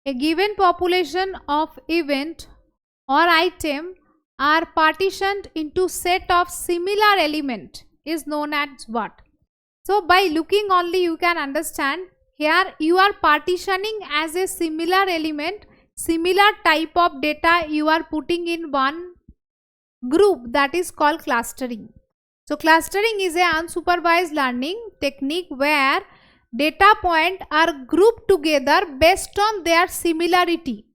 Speaker 1: A given population of event or item are partitioned into set of similar element is known as what? So by looking only you can understand here you are partitioning as a similar element, similar type of data you are putting in one group, that is called clustering. So clustering is a unsupervised learning technique where data points are grouped together based on their similarity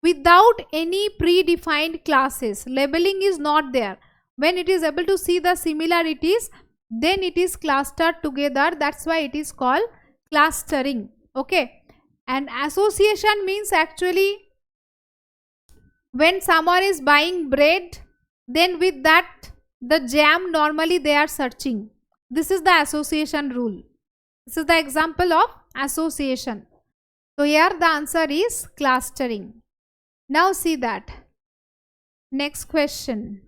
Speaker 1: without any predefined classes. Labeling is not there. When it is able to see the similarities, then it is clustered together. That's why it is called clustering. Okay. And association means actually when someone is buying bread, then with that the jam normally they are searching. This is the association rule. This is the example of association. So here the answer is clustering. Now see that. Next question.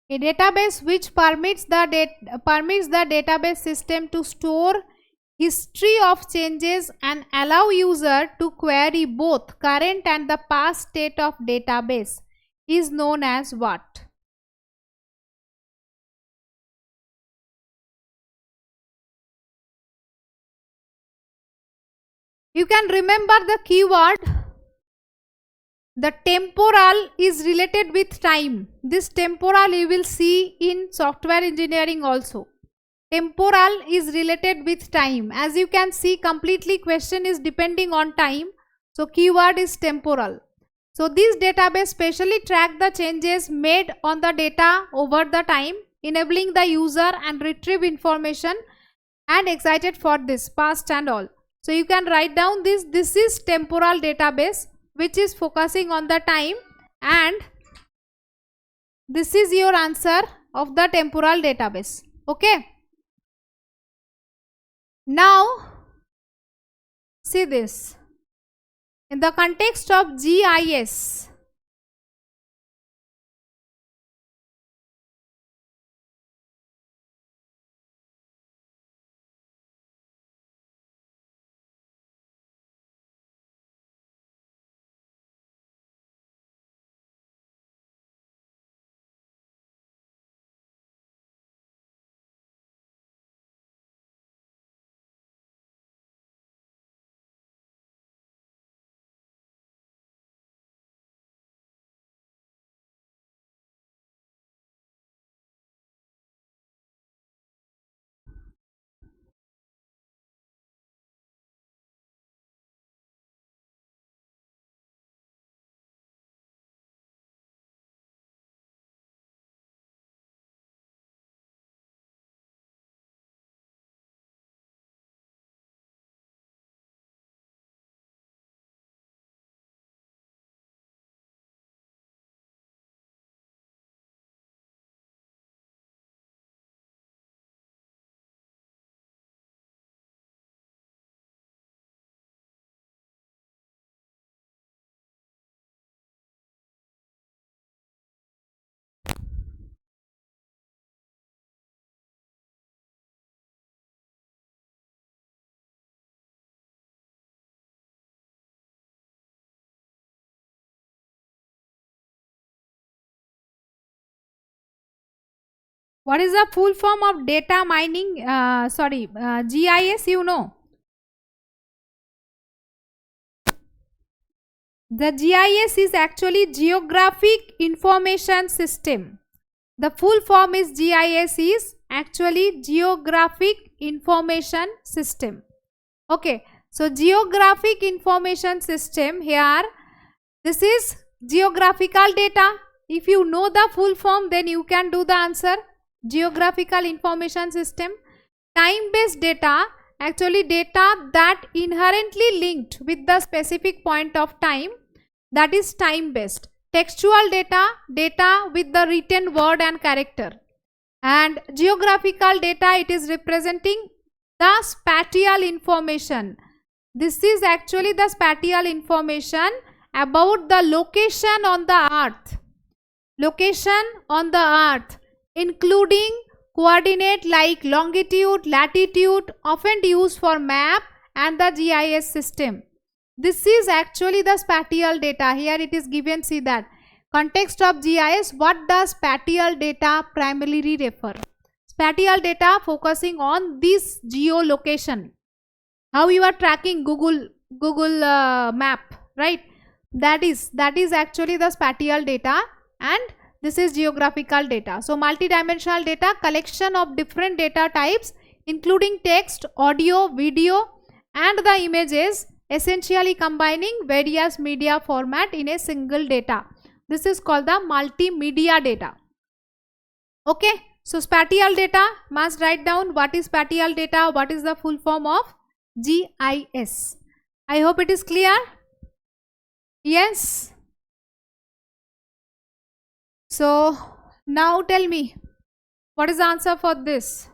Speaker 1: A database which permits the database system to store history of changes and allow user to query both current and the past state of database is known as what? You can remember the keyword. The temporal is related with time. This temporal you will see in software engineering also. Temporal is related with time. As you can see, completely question is depending on time. So keyword is temporal. So this database specially track the changes made on the data over the time, enabling the user and retrieve information and excited for this past and all. So you can write down this. This is temporal database which is focusing on the time, and this is your answer of the temporal database. Okay. Now see this. In the context of GIS, what is the full form of data mining? GIS, you know. The GIS is actually Geographic Information System. The full form is GIS is actually Geographic Information System. Okay. So Geographic Information System here, this is Geographical data. If you know the full form, then you can do the answer. Geographical information system. Time-based data, actually data that inherently linked with the specific point of time, that is time-based. Textual data, data with the written word and character. And geographical data, it is representing the spatial information. This is actually the spatial information about the location on the earth. Location on the earth, including coordinate like longitude, latitude, often used for map and the GIS system. This is actually the spatial data. Here it is given, see that. Context of GIS, what does spatial data primarily refer? Spatial data focusing on this geolocation. How you are tracking Google map, right? That is actually the spatial data, and this is geographical data. So multidimensional data, collection of different data types including text, audio, video and the images, essentially combining various media format in a single data. This is called the multimedia data. Okay, so spatial data, must write down what is spatial data, what is the full form of GIS. I hope it is clear. Yes. So now tell me, what is the answer for this?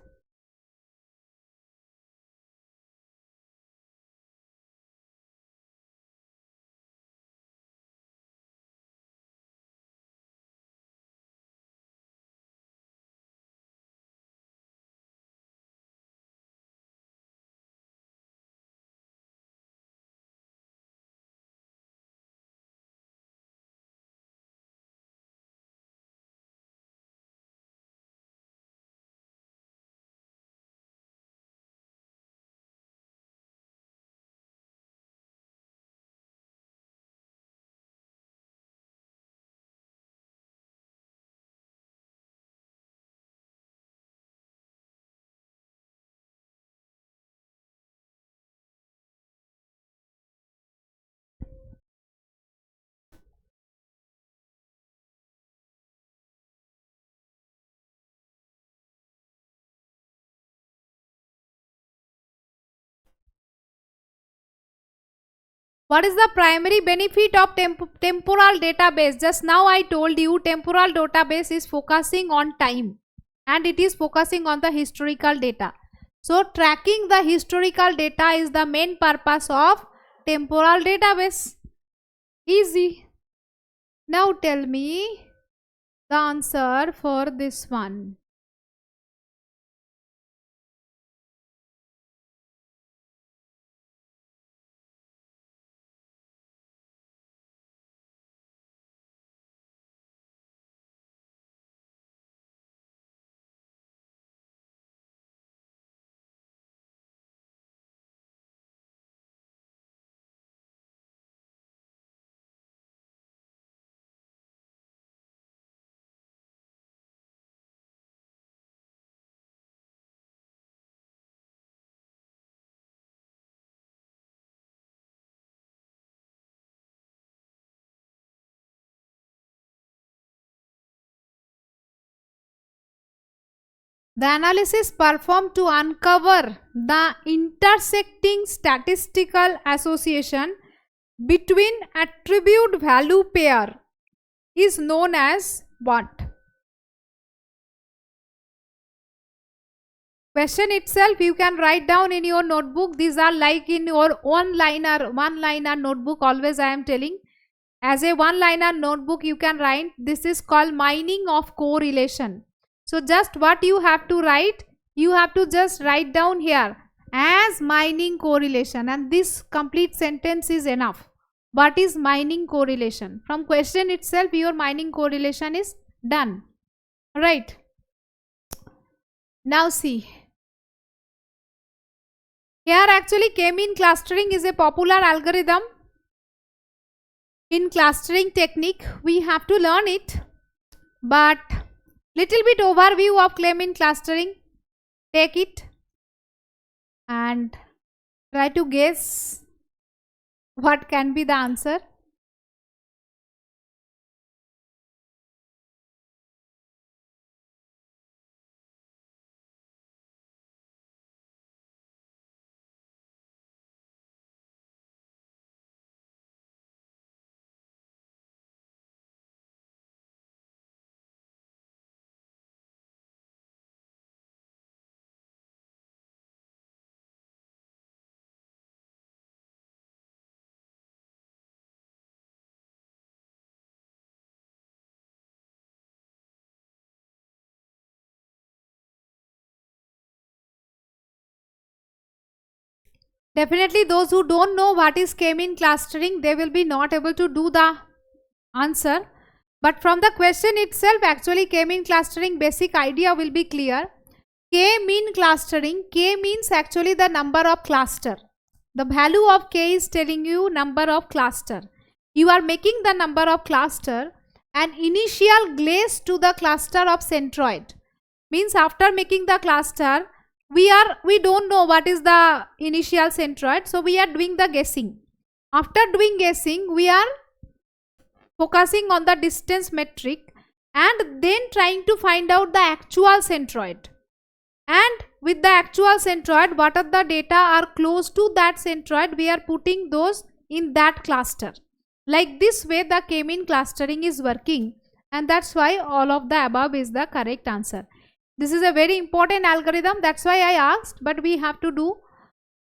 Speaker 1: What is the primary benefit of temporal database? Just now I told you temporal database is focusing on time and it is focusing on the historical data. So tracking the historical data is the main purpose of temporal database. Easy. Now tell me the answer for this one. The analysis performed to uncover the intersecting statistical association between attribute value pair is known as what? Question itself you can write down in your notebook. These are like in your one-liner notebook. Always I am telling, as a one-liner notebook you can write. This is called mining of correlation. So just what you have to write, you have to just write down here as mining correlation, and this complete sentence is enough. What is mining correlation? From question itself your mining correlation is done. Right. Now see. Here actually K-mean clustering is a popular algorithm. In clustering technique we have to learn it, but little bit overview of K-mean clustering. Take it and try to guess what can be the answer. Definitely those who don't know what is k-mean clustering, they will be not able to do the answer. But from the question itself, actually k-mean clustering basic idea will be clear. K-mean clustering, k means actually the number of cluster. The value of k is telling you number of cluster. You are making the number of cluster an initial glaze to the cluster of centroid. Means after making the cluster, we don't know what is the initial centroid, so we are doing the guessing. After doing guessing, we are focusing on the distance metric and then trying to find out the actual centroid. And with the actual centroid, what are the data are close to that centroid, we are putting those in that cluster. Like this way the k-mean clustering is working, and that's why all of the above is the correct answer. This is a very important algorithm, that's why I asked, but we have to do.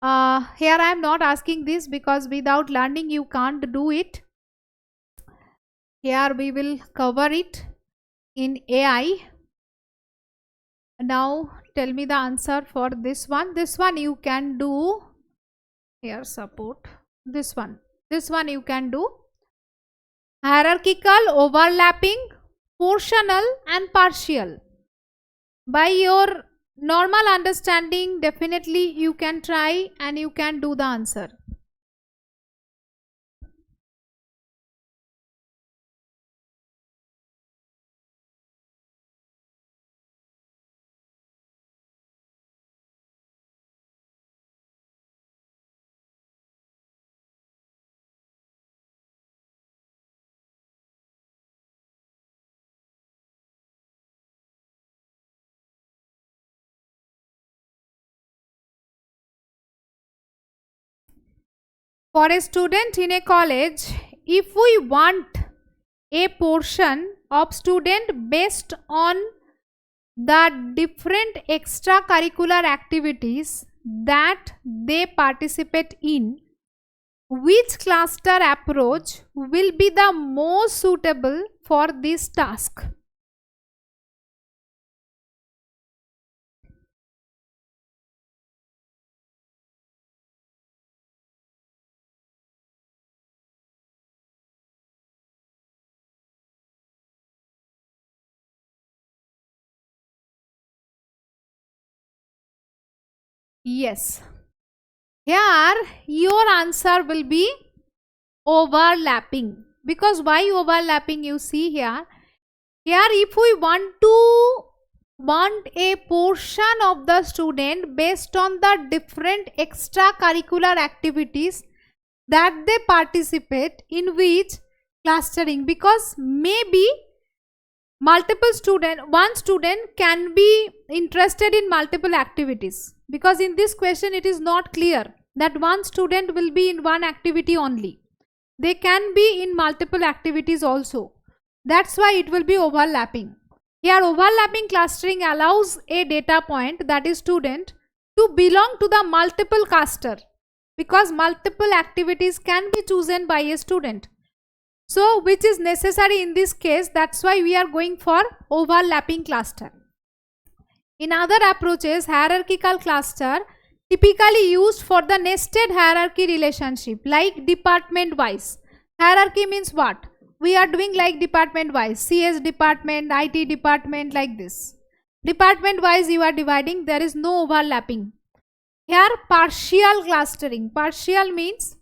Speaker 1: Here I am not asking this because without learning you can't do it. Here we will cover it in AI. Now tell me the answer for this one. This one you can do. Here support. This one you can do. Hierarchical, overlapping, portional and partial. By your normal understanding, definitely you can try and you can do the answer. For a student in a college, if we want a portion of student based on the different extracurricular activities that they participate in, which cluster approach will be the most suitable for this task? Yes. Here your answer will be overlapping. Because why overlapping? You see here. Here if we want a portion of the student based on the different extracurricular activities that they participate in, which clustering, because maybe one student can be interested in multiple activities, because in this question it is not clear that one student will be in one activity only. They can be in multiple activities also. That's why it will be overlapping. Here overlapping clustering allows a data point, that is student, to belong to the multiple cluster, because multiple activities can be chosen by a student. So which is necessary in this case, that's why we are going for overlapping cluster. In other approaches, hierarchical cluster typically used for the nested hierarchy relationship, like department wise. Hierarchy means what? We are doing like department wise, CS department, IT department, like this. Department wise you are dividing, there is no overlapping. Here partial clustering. Partial means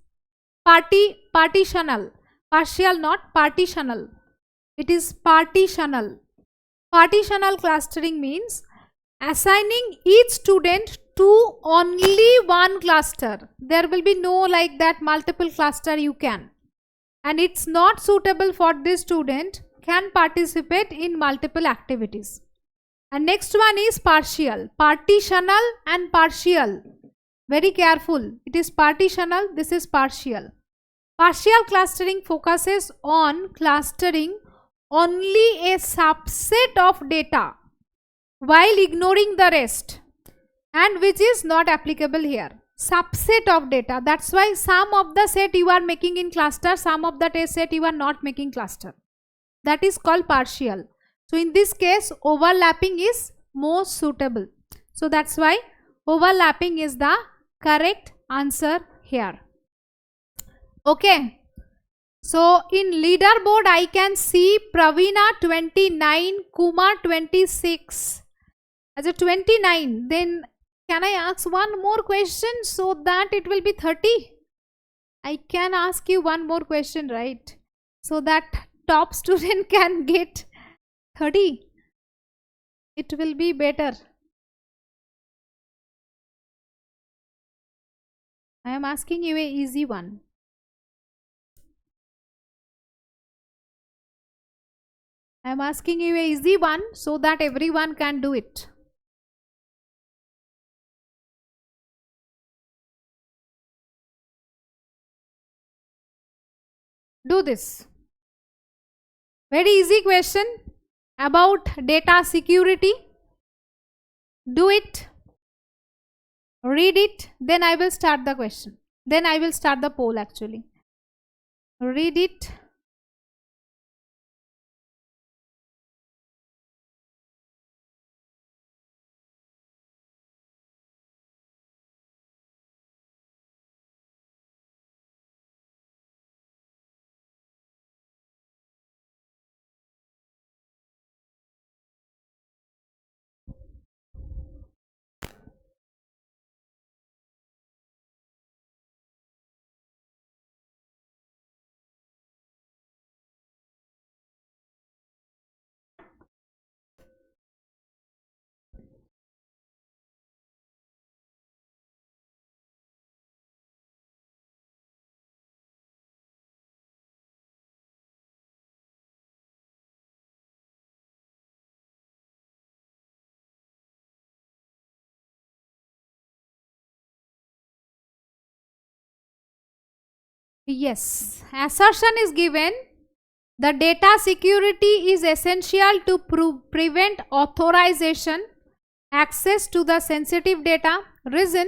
Speaker 1: partitional. Partial, not partitional. It is partitional. Partitional clustering means assigning each student to only one cluster. There will be no like that multiple cluster you can. And it's not suitable for this student can participate in multiple activities. And next one is partial. Partitional and partial. Very careful. It is partitional, this is partial. Partial clustering focuses on clustering only a subset of data while ignoring the rest, and which is not applicable here. Subset of data, that's why some of the set you are making in cluster, some of the set you are not making cluster. That is called partial. So in this case overlapping is most suitable. So that's why overlapping is the correct answer here. Okay. So in leaderboard I can see Praveena 29, Kumar 26 as a 29. Then can I ask one more question so that it will be 30? I can ask you one more question, right? So that top student can get 30. It will be better. I am asking you a easy one. I am asking you a easy one so that everyone can do it. Do this. Very easy question about data security. Do it. Read it. Then I will start the question. Then I will start the poll actually. Read it. Yes, assertion is given. The data security is essential to prevent authorization, access to the sensitive data. Reason,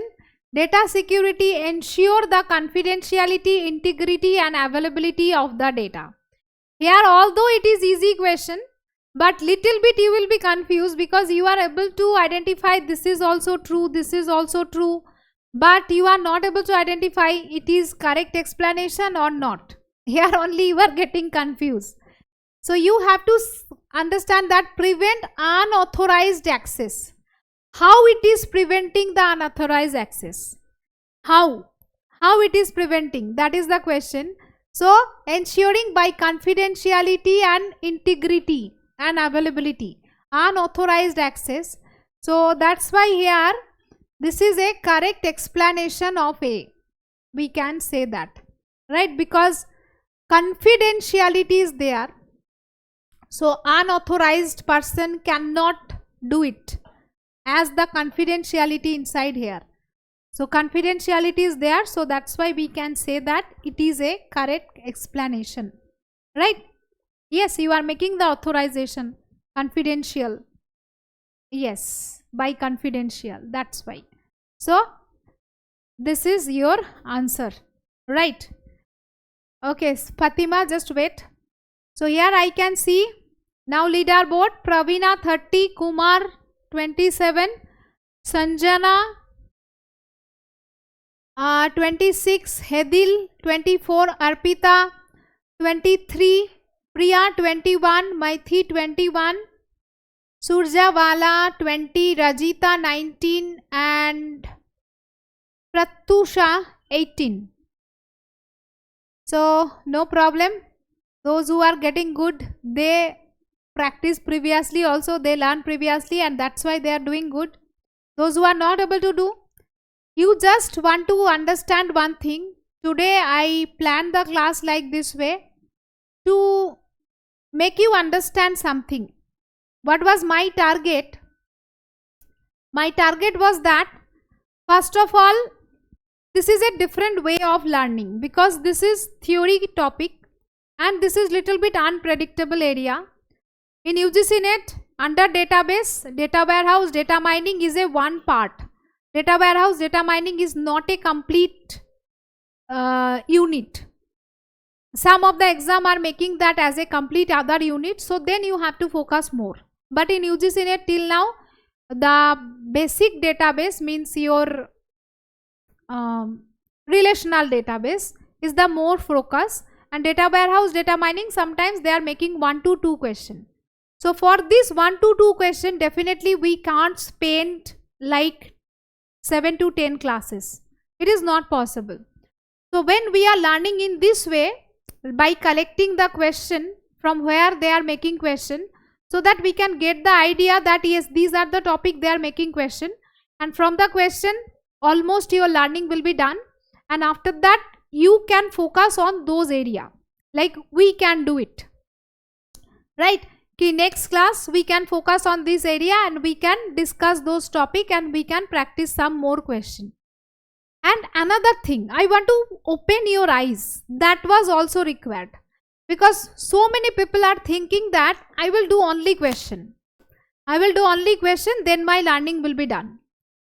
Speaker 1: data security ensure the confidentiality, integrity and availability of the data. Here although it is easy question, but little bit you will be confused because you are able to identify this is also true, this is also true, but you are not able to identify it is correct explanation or not. Here only you are getting confused. So you have to understand that prevent unauthorized access. How it is preventing the unauthorized access? How it is preventing? That is the question. So ensuring by confidentiality and integrity and availability, unauthorized access. So that's why here this is a correct explanation of A. We can say that, right? Because confidentiality is there. So unauthorized person cannot do it as the confidentiality inside here. So confidentiality is there. So that's why we can say that it is a correct explanation, right? Yes, you are making the authorization confidential. Yes, by confidential. That's why. So this is your answer, right? Okay, Fatima, just wait. So here I can see now leaderboard. Praveena 30, Kumar 27, Sanjana 26, Hedil 24, Arpita 23, Priya 21, Maithi 21, Surjawala 20, Rajita 19 and Pratusha 18. So no problem. Those who are getting good, they practice previously also, they learn previously and that's why they are doing good. Those who are not able to do, you just want to understand one thing. Today I planned the class like this way to make you understand something. What was my target? My target was that first of all, this is a different way of learning because this is theory topic and this is little bit unpredictable area. In UGC NET, under database, data warehouse, data mining is a one part. Data warehouse, data mining is not a complete unit. Some of the exam are making that as a complete other unit, so then you have to focus more. But in UGC NET till now, the basic database means your relational database is the more focus, and data warehouse, data mining, sometimes they are making 1 to 2 question. So for this 1 to 2 question, definitely we can't spend like 7 to 10 classes. It is not possible. So when we are learning in this way, by collecting the question from where they are making question, so that we can get the idea that yes, these are the topic they are making question, and from the question almost your learning will be done, and after that you can focus on those area, like we can do it, right? Okay, next class we can focus on this area and we can discuss those topic and we can practice some more question. And another thing, I want to open your eyes, that was also required, because so many people are thinking that I will do only question, then my learning will be done.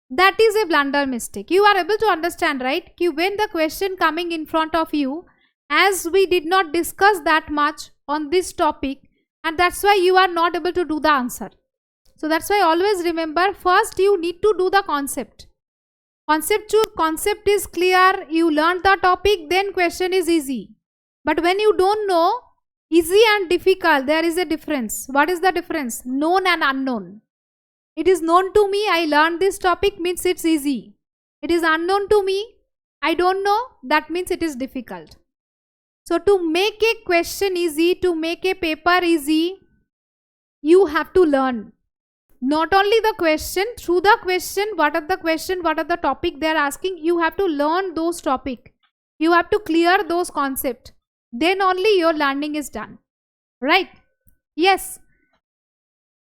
Speaker 1: That is a blunder mistake. You are able to understand, right? When the question coming in front of you, as we did not discuss that much on this topic, and that's why you are not able to do the answer. So that's why always remember, first you need to do the concept. Concept is clear, you learn the topic, then question is easy. But when you don't know, easy and difficult, there is a difference. What is the difference? Known and unknown. It is known to me, I learned this topic, means it's easy. It is unknown to me, I don't know, that means it is difficult. So to make a question easy, to make a paper easy, you have to learn. Not only the question, through the question, what are the topic they are asking, you have to learn those topic. You have to clear those concepts. Then only your learning is done. Right? Yes.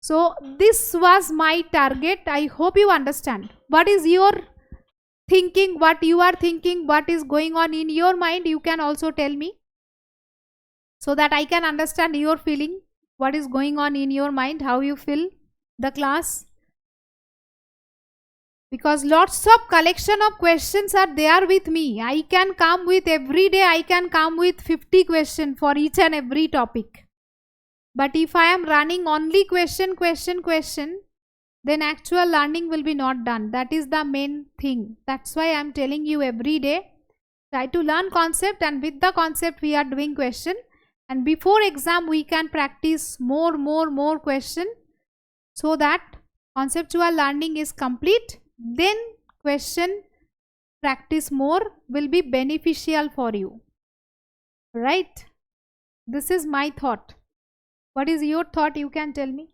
Speaker 1: So this was my target. I hope you understand. What is your thinking, what you are thinking, what is going on in your mind, you can also tell me, so that I can understand your feeling, what is going on in your mind, how you feel the class. Because lots of collection of questions are there with me. I can come with every day, I can come with 50 questions for each and every topic. But if I am running only question, then actual learning will be not done. That is the main thing. That's why I am telling you every day, try to learn concept, and with the concept we are doing question. And before exam we can practice more question, so that conceptual learning is complete. Then question practice more will be beneficial for you. Right? This is my thought. What is your thought? You can tell me.